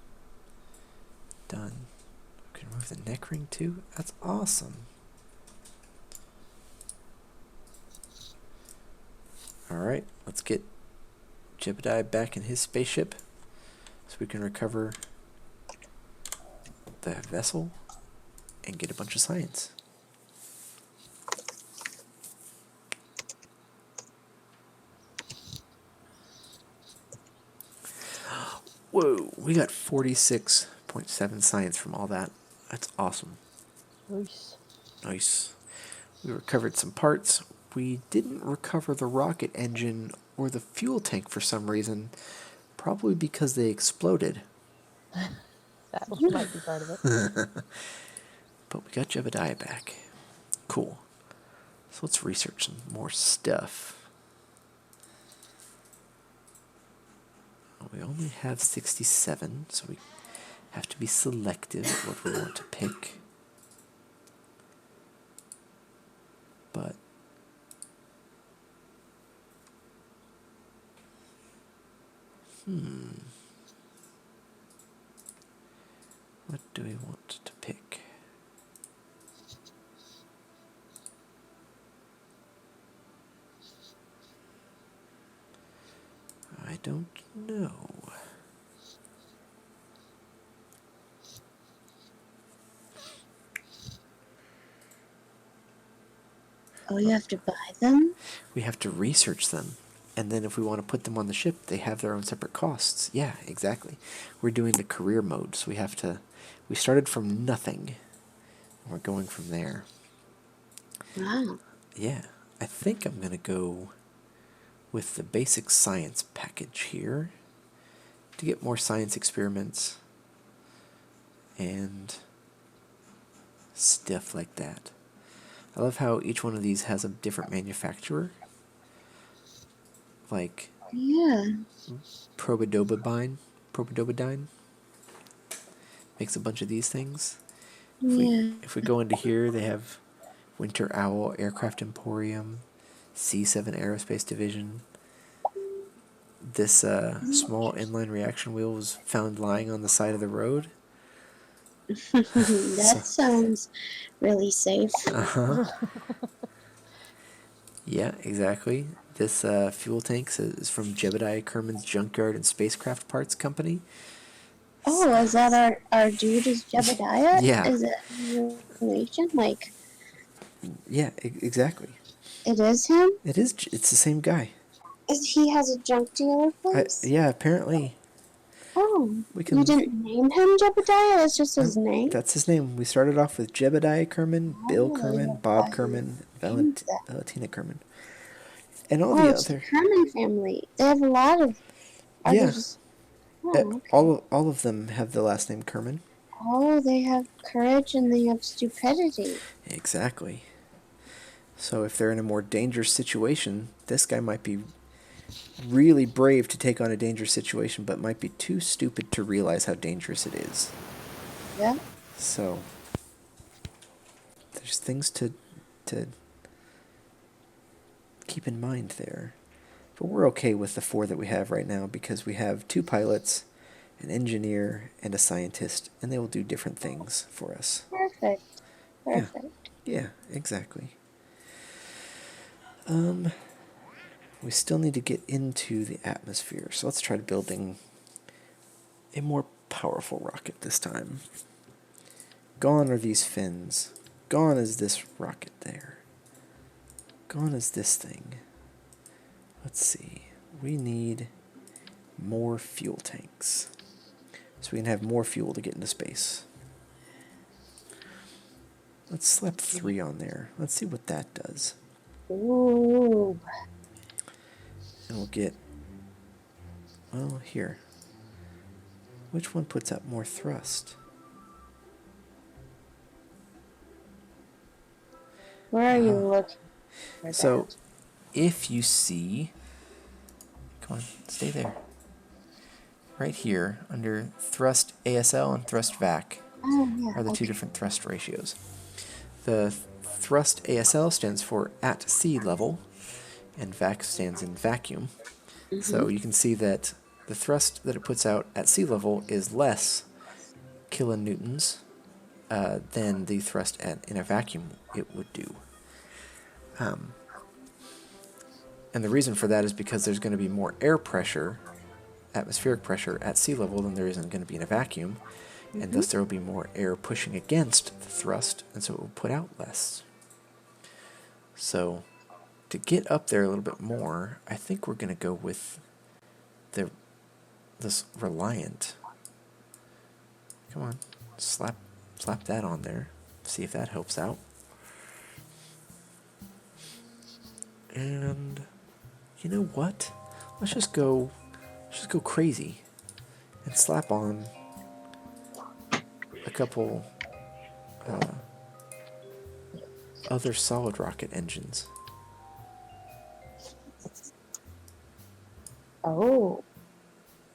Done. We can remove the neck ring too? That's awesome. Alright, let's get Jebediah back in his spaceship so we can recover the vessel and get a bunch of science. Whoa, we got 46.7 science from all that. That's awesome. Nice. Nice. We recovered some parts. We didn't recover the rocket engine or the fuel tank for some reason, probably because they exploded. That might be part of it. But we got Jebediah back. Cool. So let's research some more stuff. We only have 67, so we have to be selective at what we want to pick. But what do we want to pick? I don't know. Oh, you have to buy them? We have to research them. And then if we want to put them on the ship, they have their own separate costs. Yeah, exactly. We're doing the career mode, so we started from nothing. And we're going from there. Wow. Yeah, I think I'm going to go with the basic science package here to get more science experiments and stuff like that. I love how each one of these has a different manufacturer. Like Yeah. Probidobidine makes a bunch of these things. Yeah. If we go into here, they have Winter Owl Aircraft Emporium, C7 Aerospace Division. This small inline reaction wheel was found lying on the side of the road. That sounds really safe. Yeah, exactly. This fuel tank is from Jebediah Kerman's Junkyard and Spacecraft Parts Company. Oh, is that our dude is Jebediah? Yeah. Is it relation? Like, Yeah, exactly. it is him? It's the same guy. He has a junk dealer place? Yeah, apparently. Oh, We can, you didn't name him Jebediah? It's just his name? That's his name. We started off with Jebediah Kerman, Bill Kerman, Bob Kerman, Valentina Kerman. And all the it's other... the Kerman family. They have a lot of... Are they just... Oh, okay. All of them have the last name Kerman. Oh, they have courage and they have stupidity. Exactly. So if they're in a more dangerous situation, this guy might be really brave to take on a dangerous situation, but might be too stupid to realize how dangerous it is. Yeah. So there's things to keep in mind there. But we're okay with the 4 that we have right now because we have 2 pilots, an engineer, and a scientist, and they will do different things for us. Perfect. Yeah, exactly. We still need to get into the atmosphere, so let's try building a more powerful rocket this time. Gone are these fins. Gone is this rocket there. Gone is this thing. Let's see. We need more fuel tanks, so we can have more fuel to get into space. Let's slap 3 on there. Let's see what that does. Ooh. And we'll get, well, here. Which one puts out more thrust? Where are you looking for So, that? if you see, come on, stay there. Right here, under thrust ASL and thrust VAC, Oh, yeah. are the 2 different thrust ratios. The thrust ASL stands for at sea level, and VAC stands in vacuum. So you can see that the thrust that it puts out at sea level is less kilonewtons than the thrust in a vacuum it would do. And the reason for that is because there's going to be more air pressure, atmospheric pressure at sea level than there isn't going to be in a vacuum, and thus there will be more air pushing against the thrust, and so it will put out less. So to get up there a little bit more, I think we're going to go with this Reliant. Come on, slap that on there. See if that helps out. And you know what? Let's just go crazy and slap on a couple other solid rocket engines. Oh.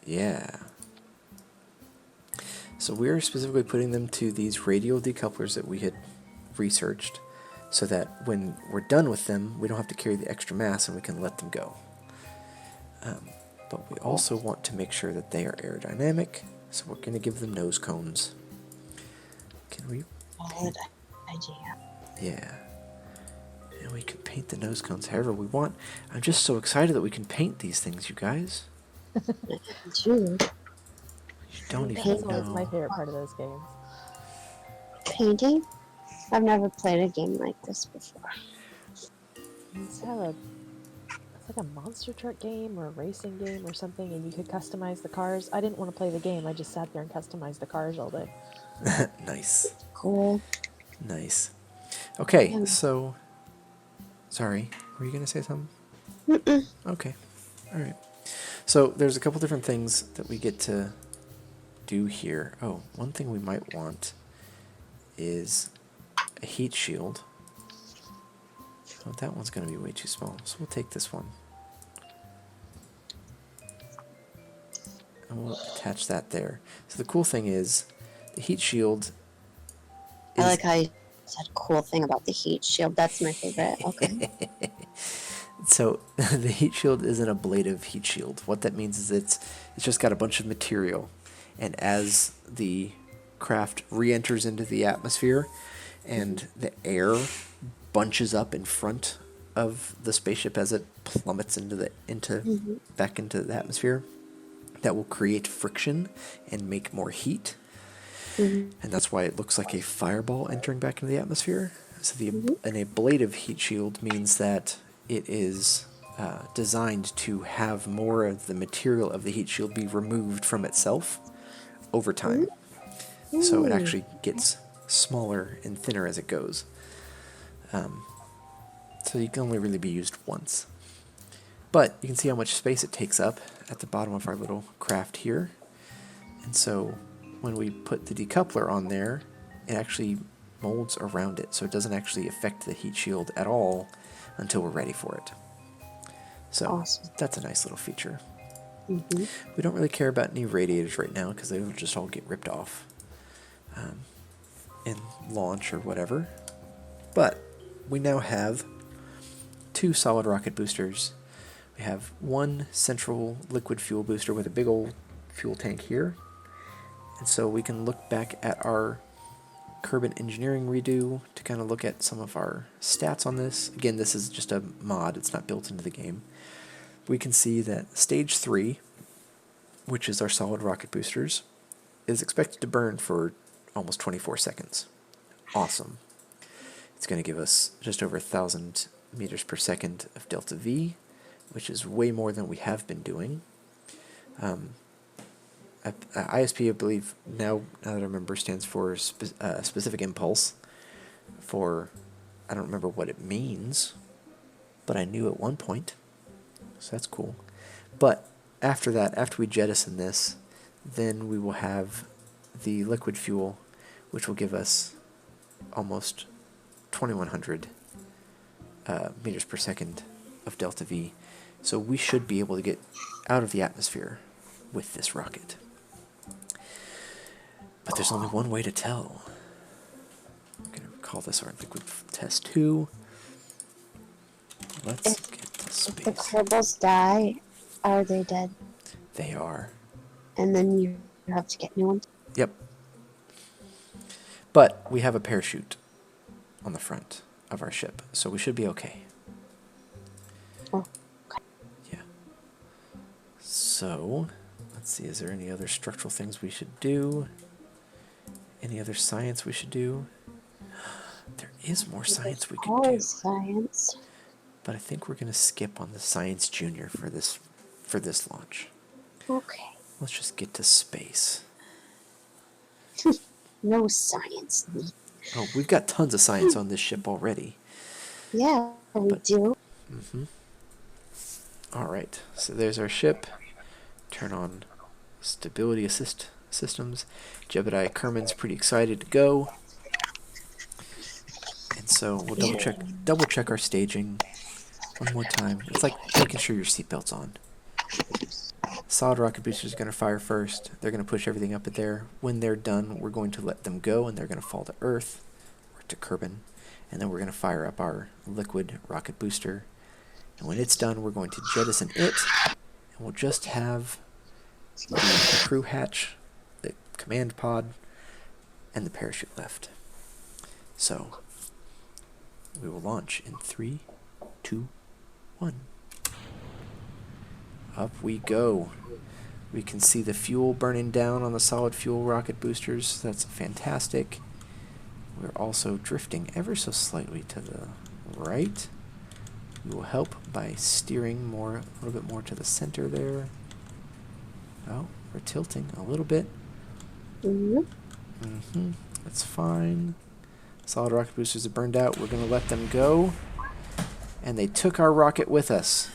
Yeah. So we're specifically putting them to these radial decouplers that we had researched, so that when we're done with them, we don't have to carry the extra mass and we can let them go. But we also want to make sure that they are aerodynamic, so we're going to give them nose cones. Can we? Good idea. Yeah. And we can paint the nose cones however we want. I'm just so excited that we can paint these things, you guys. Too. You don't even That's always my know. favorite part of those games. Painting? I've never played a game like this before. It's like a monster truck game or a racing game or something, and you could customize the cars. I didn't want to play the game. I just sat there and customized the cars all day. Nice. Cool. Nice. Okay, Yeah. so... Sorry, were you going to say something? Mm-mm. Okay, alright. So there's a couple different things that we get to do here. Oh, one thing we might want is a heat shield. Oh, that one's going to be way too small, so we'll take this one. And we'll attach that there. So the cool thing is, the heat shield I is... like how you said cool thing about the heat shield. That's my favorite. Okay. So the heat shield is an ablative heat shield. What that means is it's just got a bunch of material, and as the craft re-enters into the atmosphere and the air bunches up in front of the spaceship as it plummets back into the atmosphere, that will create friction and make more heat. And that's why it looks like a fireball entering back into the atmosphere. So an ablative heat shield means that it is designed to have more of the material of the heat shield be removed from itself over time. So it actually gets smaller and thinner as it goes. So you can only really be used once. But you can see how much space it takes up at the bottom of our little craft here. And so when we put the decoupler on there, it actually molds around it, so it doesn't actually affect the heat shield at all until we're ready for it. So Awesome. That's a nice little feature. Mm-hmm. We don't really care about any radiators right now because they will just all get ripped off in launch or whatever. But we now have 2 solid rocket boosters. We have one central liquid fuel booster with a big old fuel tank here. And so we can look back at our Kerbal engineering redo to kind of look at some of our stats on this. Again, this is just a mod, it's not built into the game. We can see that stage 3, which is our solid rocket boosters, is expected to burn for almost 24 seconds. Awesome. It's going to give us just over 1,000 meters per second of delta V, which is way more than we have been doing. ISP, I believe, now that I remember, stands for specific impulse. I don't remember what it means, but I knew at one point, so that's cool. But after that, after we jettison this, then we will have the liquid fuel, which will give us almost 2,100 meters per second of delta V. So we should be able to get out of the atmosphere with this rocket. But there's only one way to tell. I'm going to call this our liquid test 2. Let's get to If the space. Kerbals die, are they dead? They are. And then you have to get new ones? Yep. But we have a parachute on the front of our ship, so we should be okay. Oh, okay. Yeah. So, let's see, is there any other structural things we should do? Any other science we should do? There is more science we could do. Always science. But I think we're going to skip on the Science Junior for this launch. Okay. Let's just get to space. No science. Oh, we've got tons of science on this ship already. Yeah, we But- do. Mm-hmm. Alright, so there's our ship. Turn on stability assist systems. Jebediah Kerman's pretty excited to go. And so we'll double check our staging one more time. It's like making sure your seatbelt's on. Solid rocket boosters are going to fire first. They're going to push everything up at there. When they're done, we're going to let them go, and they're going to fall to Earth, or to Kerbin. And then we're going to fire up our liquid rocket booster. And when it's done, we're going to jettison it, and we'll just have the crew hatch, the command pod, and the parachute left. So, we will launch in 3, 2, 1. Up we go. We can see the fuel burning down on the solid fuel rocket boosters. That's fantastic. We're also drifting ever so slightly to the right. We will help by steering a little bit more to the center there. Oh, we're tilting a little bit. That's fine. Solid rocket boosters are burned out. We're going to let them go. And they took our rocket with us.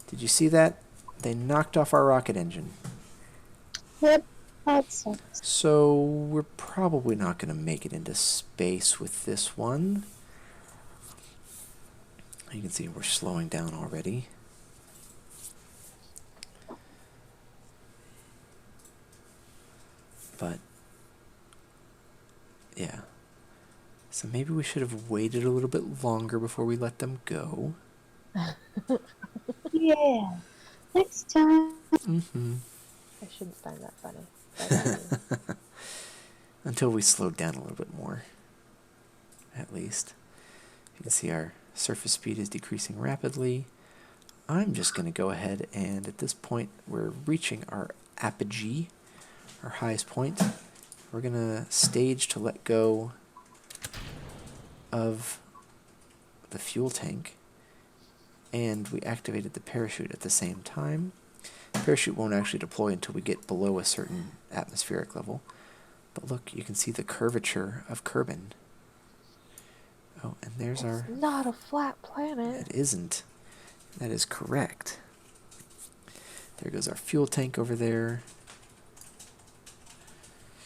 Did you see that? They knocked off our rocket engine. Yep, that sucks. So we're probably not going to make it into space with this one. You can see we're slowing down already. But, yeah. So maybe we should have waited a little bit longer before we let them go. Yeah, next time. I shouldn't find that funny. Until we slowed down a little bit more, at least. You can see our surface speed is decreasing rapidly. I'm just going to go ahead and at this point we're reaching our apogee, our highest point. We're going to stage to let go of the fuel tank, and we activated the parachute at the same time. The parachute won't actually deploy until we get below a certain atmospheric level. But look, you can see the curvature of Kerbin. Oh, and there's our... It's not a flat planet. It isn't. That is correct. There goes our fuel tank over there.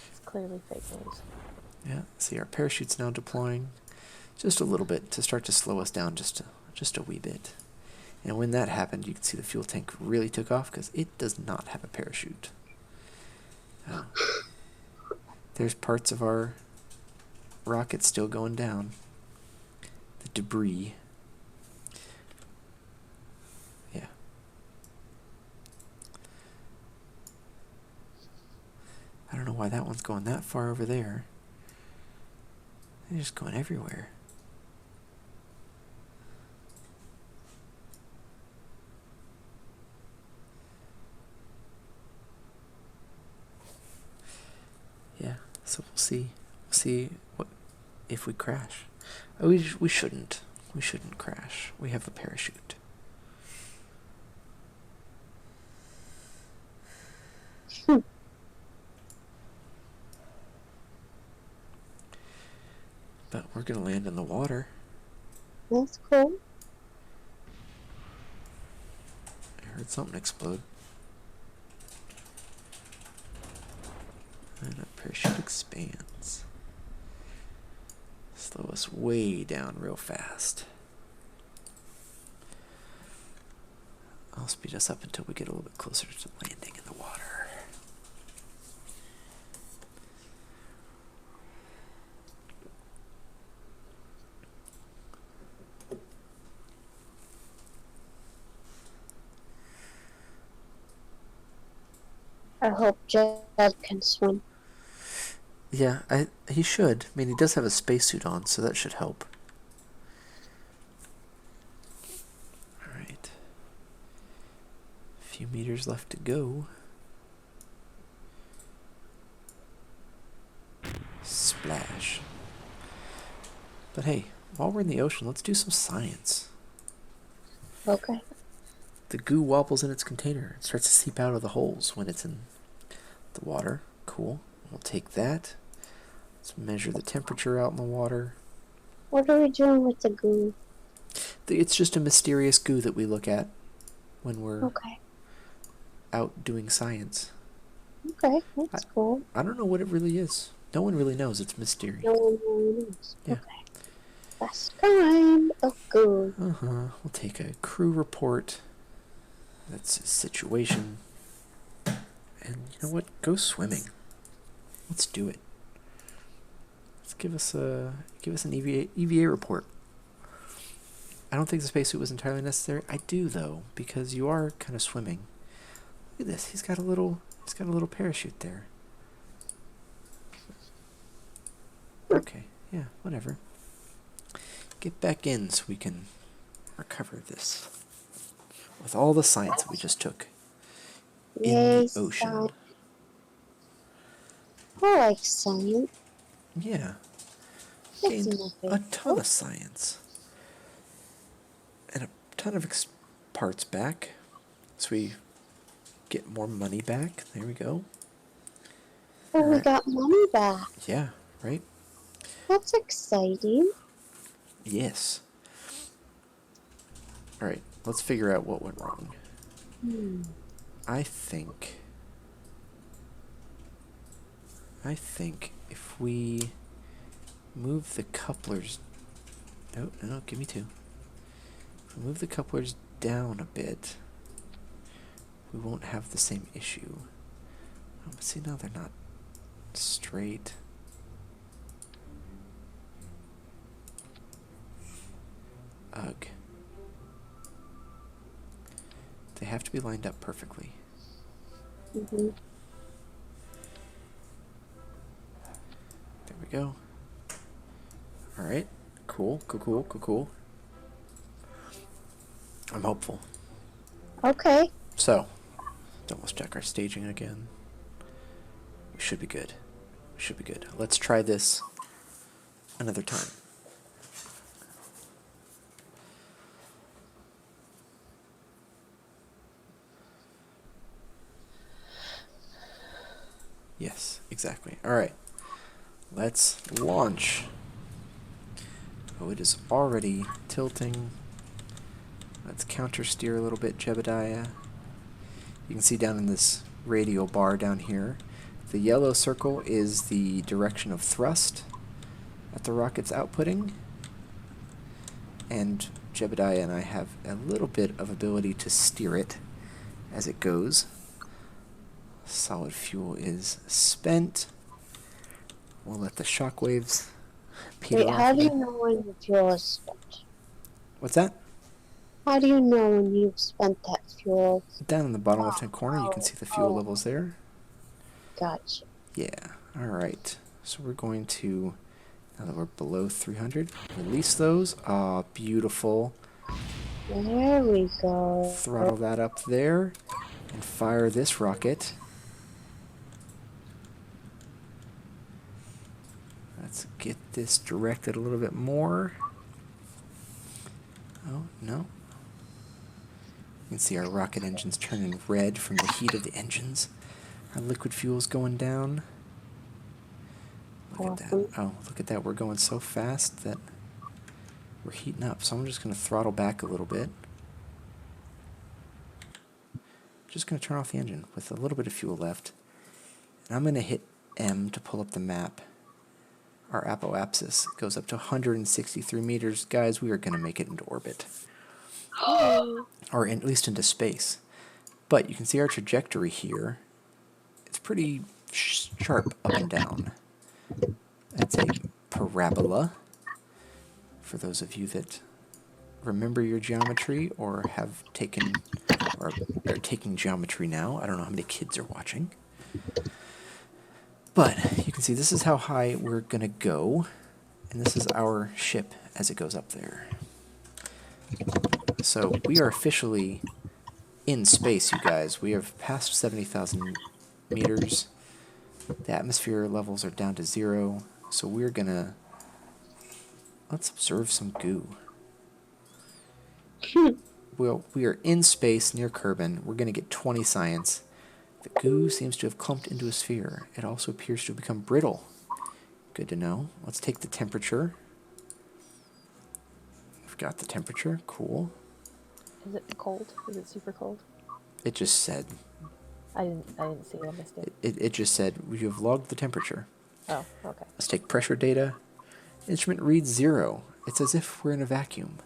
It's clearly fake news. Yeah, see our parachute's now deploying. Just a little bit to start to slow us down just a wee bit. And when that happened, you can see the fuel tank really took off because it does not have a parachute. There's parts of our rocket still going down. The debris. Yeah. I don't know why that one's going that far over there. They're just going everywhere. Yeah, so we'll see what if we crash. Oh, we shouldn't. We shouldn't crash. We have a parachute. But we're gonna land in the water. That's cool. I heard something explode. And our parachute expands. Slow us way down real fast. I'll speed us up until we get a little bit closer to landing in the water. I hope Jed can swim. Yeah, he should. I mean, he does have a spacesuit on, so that should help. Alright. A few meters left to go. Splash. But hey, while we're in the ocean, let's do some science. Okay. The goo wobbles in its container. It starts to seep out of the holes when it's in the water. Cool. We'll take that. Let's measure the temperature out in the water. What are we doing with the goo? It's just a mysterious goo that we look at when we're Okay. out doing science. Okay, that's cool. I don't know what it really is. No one really knows. It's mysterious. No one really knows. Yeah. Okay. Best kind of goo. We'll take a crew report. That's a situation. And you know what? Go swimming. Let's do it. Let's give us an EVA report. I don't think the spacesuit was entirely necessary. I do though, because you are kind of swimming. Look at this. He's got a little parachute there. Okay. Yeah. Whatever. Get back in so we can recover this with all the science we just took in Yay, the ocean. science. I like science. Yeah. That's Gained nothing. a ton of science. And a ton of parts back. So we get more money back. There we go. Oh, we Alright. got money back. Yeah, right? That's exciting. Yes. Alright, let's figure out what went wrong. I think if we move the couplers... No, give me two. If we move the couplers down a bit, we won't have the same issue. Oh, but see, now they're not straight. Ugh. They have to be lined up perfectly. Mm-hmm. There we go. Alright. Cool. I'm hopeful. Okay. So, let's check our staging again. We should be good. Let's try this another time. Yes, exactly. Alright. Let's launch. Oh, it is already tilting. Let's counter steer a little bit, Jebediah. You can see down in this radial bar down here, the yellow circle is the direction of thrust that the rocket's outputting. And Jebediah and I have a little bit of ability to steer it as it goes. Solid fuel is spent. We'll let the shockwaves peter Wait, off. how do you again. know when the fuel is spent? What's that? How do you know when you've spent that fuel? Down in the bottom left-hand corner, you can see the fuel levels there. Gotcha. Yeah, alright. So we're going to, now that we're below 300, release those. Ah, beautiful. There we go. Throttle that up there and fire this rocket. Let's get this directed a little bit more. Oh, no. You can see our rocket engines turning red from the heat of the engines. Our liquid fuel's going down. Look at that. Oh, look at that. We're going so fast that we're heating up. So I'm just going to throttle back a little bit. Just going to turn off the engine with a little bit of fuel left. And I'm going to hit M to pull up the map. Our apoapsis goes up to 163 meters. Guys, we are going to make it into orbit. Or at least into space. But you can see our trajectory here. It's pretty sharp up and down. That's a parabola. For those of you that remember your geometry or have taken or are taking geometry now. I don't know how many kids are watching. But you can see this is how high we're going to go. And this is our ship as it goes up there. So we are officially in space, you guys. We have passed 70,000 meters. The atmosphere levels are down to 0. So we're going to... Let's observe some goo. Well, we are in space near Kerbin. We're going to get 20 science. The goo seems to have clumped into a sphere. It also appears to have become brittle. Good to know. Let's take the temperature. We've Got the temperature. Cool. Is it cold? Is it super cold? It just said. I didn't see it. I missed it. It just said you have logged the temperature. Oh, okay. Let's take pressure data. Instrument reads 0. It's as if we're in a vacuum.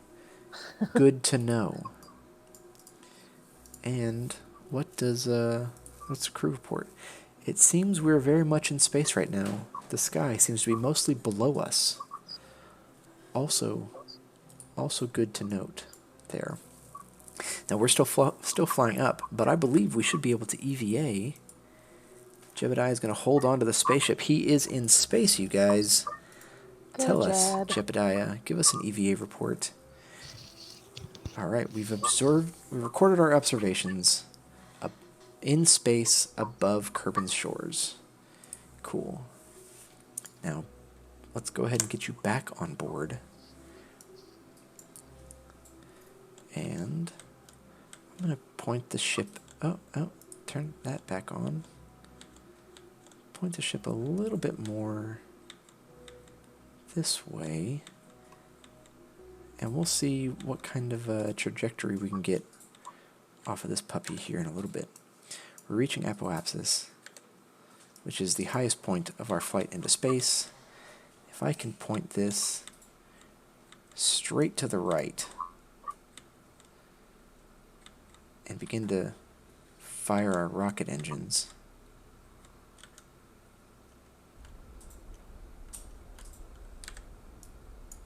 Good to know. And what's the crew report? It seems we're very much in space right now. The sky seems to be mostly below us. Also good to note there. Now we're still flying up, but I believe we should be able to EVA. Jebediah is going to hold on to the spaceship. He is in space, you guys. Tell us, Jebediah. Give us an EVA report. All right, we've recorded our observations in space above Kerbin's shores. Cool. Now, let's go ahead and get you back on board. And I'm going to point the ship... Oh, turn that back on. Point the ship a little bit more this way. And we'll see what kind of a trajectory we can get off of this puppy here in a little bit. We're reaching apoapsis, which is the highest point of our flight into space. If I can point this straight to the right and begin to fire our rocket engines,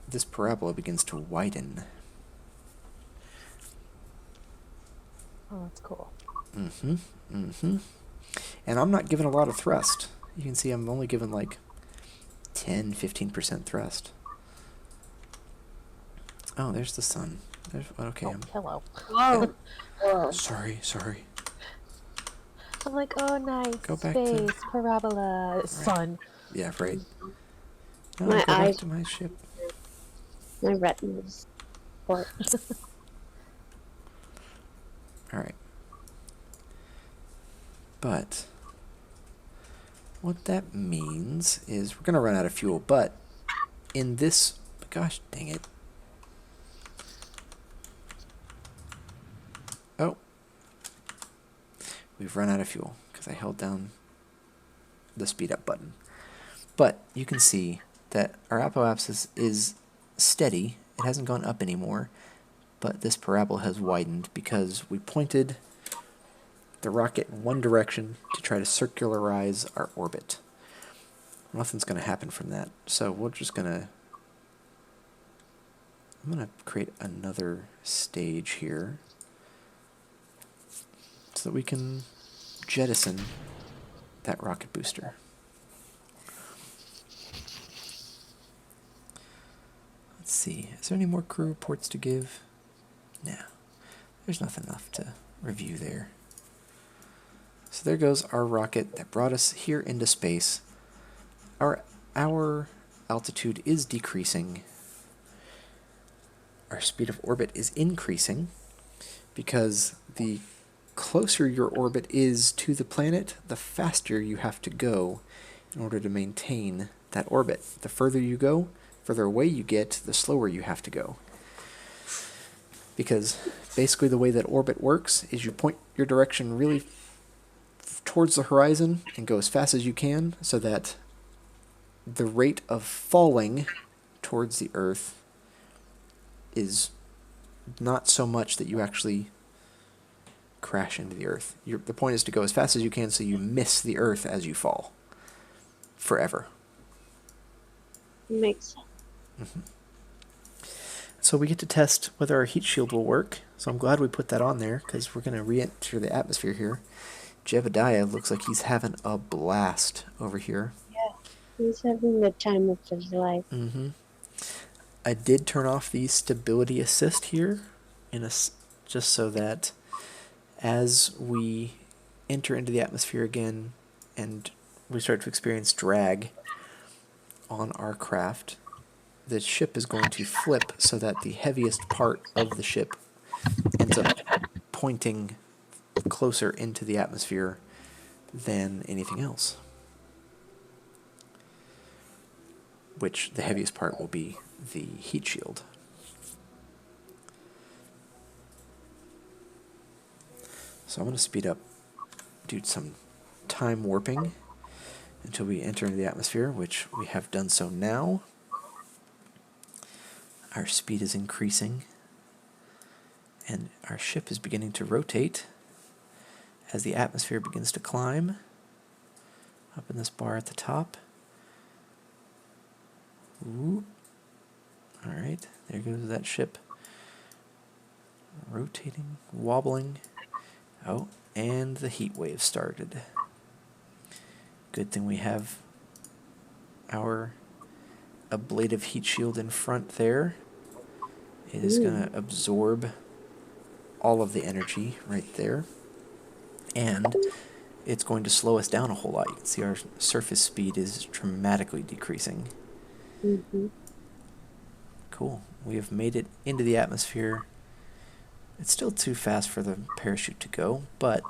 this parabola begins to widen. Oh, that's cool. And I'm not given a lot of thrust. You can see I'm only given like 10-15% thrust. Oh, there's the sun. Okay. Oh, hello. Whoa. Whoa. Sorry. I'm like, oh, nice. Go back Space, to... parabola, sun. Yeah, right. No, My go back eyes... to my ship. My retinas. What? Alright. But what that means is we're going to run out of fuel, but in this... Gosh, dang it. Oh. We've run out of fuel because I held down the speed up button. But you can see that our apoapsis is steady. It hasn't gone up anymore, but this parabola has widened because we pointed the rocket in one direction to try to circularize our orbit. Nothing's going to happen from that, so we're just going to... I'm going to create another stage here so that we can jettison that rocket booster. Let's see, is there any more crew reports to give? No, there's nothing enough to review there. So there goes our rocket that brought us here into space. Our altitude is decreasing. Our speed of orbit is increasing because the closer your orbit is to the planet, the faster you have to go in order to maintain that orbit. The further you go, further away you get, the slower you have to go. Because basically the way that orbit works is you point your direction really towards the horizon and go as fast as you can so that the rate of falling towards the Earth is not so much that you actually crash into the Earth. The point is to go as fast as you can so you miss the Earth as you fall. Forever. Makes sense. So we get to test whether our heat shield will work. So I'm glad we put that on there because we're going to re-enter the atmosphere here. Jebediah looks like he's having a blast over here. Yeah, he's having the time of his life. I did turn off the stability assist here just so that as we enter into the atmosphere again and we start to experience drag on our craft, the ship is going to flip so that the heaviest part of the ship ends up pointing closer into the atmosphere than anything else. Which the heaviest part will be the heat shield. So I'm going to speed up, do some time warping until we enter into the atmosphere, which we have done so now. Our speed is increasing, and our ship is beginning to rotate as the atmosphere begins to climb up in this bar at the top. Ooh. All right, there goes that ship. Rotating, wobbling. Oh, and the heat wave started. Good thing we have our ablative heat shield in front there. It is going to absorb all of the energy right there. And it's going to slow us down a whole lot. You can see our surface speed is dramatically decreasing. Cool. We have made it into the atmosphere. It's still too fast for the parachute to go, but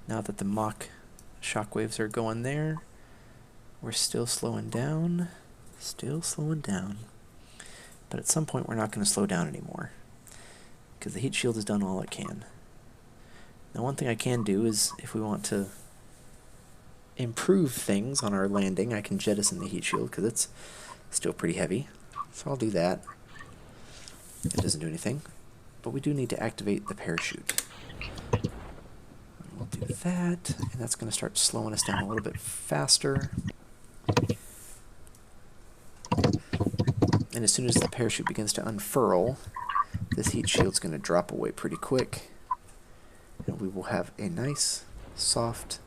now that the Mach shockwaves are going there, we're still slowing down. Still slowing down. But at some point we're not going to slow down anymore, because the heat shield has done all it can. Now one thing I can do is, if we want to improve things on our landing, I can jettison the heat shield, because it's still pretty heavy. So I'll do that. It doesn't do anything, but we do need to activate the parachute. We'll do that, and that's going to start slowing us down a little bit faster. And as soon as the parachute begins to unfurl, this heat shield's going to drop away pretty quick, and we will have a nice, soft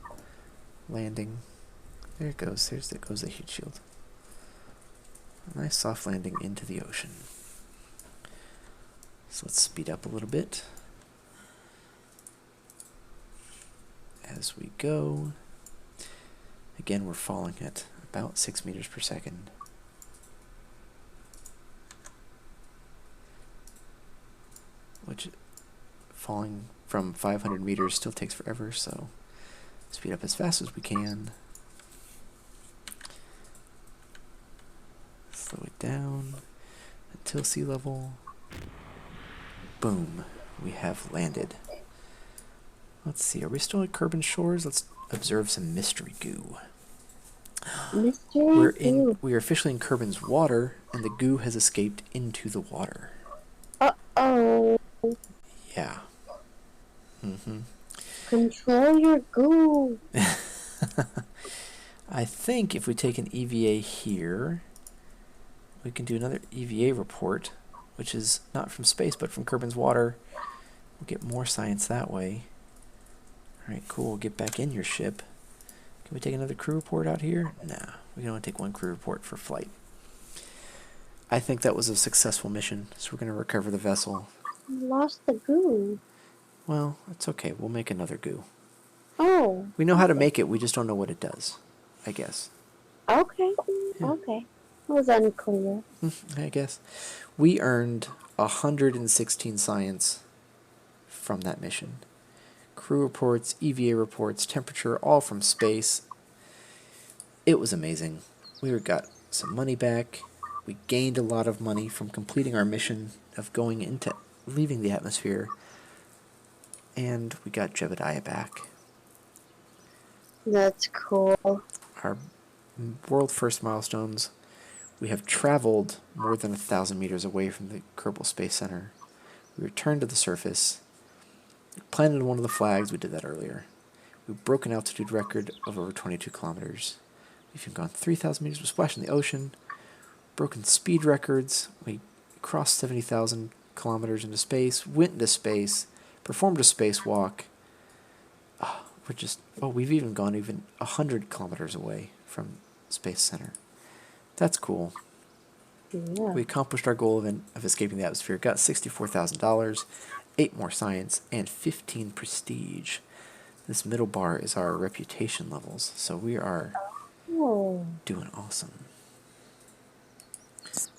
landing. There it goes. There goes the heat shield. A nice soft landing into the ocean. So let's speed up a little bit as we go. Again, we're falling at about 6 meters per second. Which, falling from 500 meters still takes forever, so speed up as fast as we can. Slow it down until sea level. Boom, we have landed. Let's see, are we still at Kerbal Shores? Let's observe some mystery goo. We are officially in Kerben's water, and the goo has escaped into the water. Uh-oh. Yeah. Control your goo. I think if we take an EVA here, we can do another EVA report, which is not from space, but from Kerben's water. We'll get more science that way. Alright, cool. We'll get back in your ship. Can we take another crew report out here? Nah, we can only take one crew report for flight. I think that was a successful mission, so we're going to recover the vessel. You lost the goo. Well, it's okay. We'll make another goo. Oh. We know how to make it, we just don't know what it does, I guess. Okay. Yeah. Okay. It was unclear. I guess. We earned 116 science from that mission. Crew reports, EVA reports, temperature, all from space. It was amazing. We got some money back. We gained a lot of money from completing our mission of leaving the atmosphere. And we got Jebediah back. That's cool. Our world first milestones. We have traveled more than 1,000 meters away from the Kerbal Space Center. We returned to the surface. Planted one of the flags. We did that earlier. We broke an altitude record of over 22 kilometers. We've gone 3,000 meters. We splashed in the ocean. Broken speed records. We crossed 70,000 kilometers into space. Went into space. Performed a spacewalk. We've even gone 100 kilometers away from Space Center. That's cool. Yeah. We accomplished our goal of escaping the atmosphere. Got $64,000, 8 more science, and 15 prestige. This middle bar is our reputation levels, so we are doing awesome.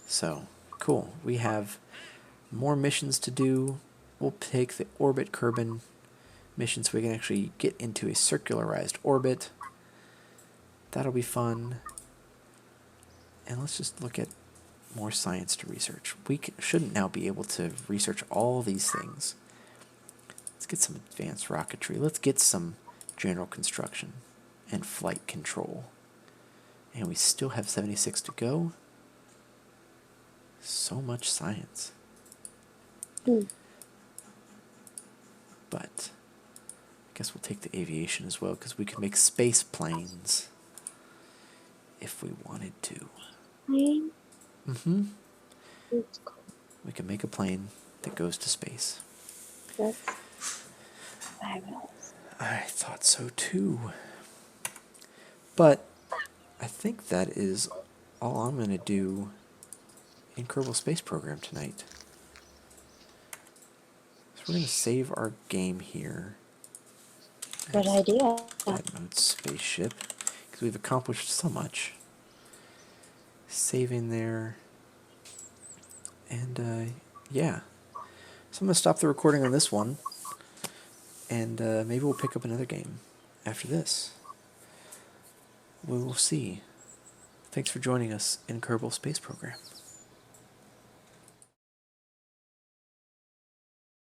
So, cool. We have more missions to do. We'll take the Orbit Kerbin mission so we can actually get into a circularized orbit. That'll be fun. And let's just look at more science to research. We shouldn't now be able to research all these things. Let's get some advanced rocketry. Let's get some general construction and flight control. And we still have 76 to go. So much science. But I guess we'll take the aviation as well, because we can make space planes if we wanted to. Plane? Mm-hmm. It's cool. We can make a plane that goes to space. That's fabulous. I thought so too. But I think that is all I'm going to do in Kerbal Space Program tonight. So we're going to save our game here. Good as idea. Dadmode Spaceship, because we've accomplished so much. Saving there. And yeah. So I'm going to stop the recording on this one. And maybe we'll pick up another game after this. We will see. Thanks for joining us in Kerbal Space Program.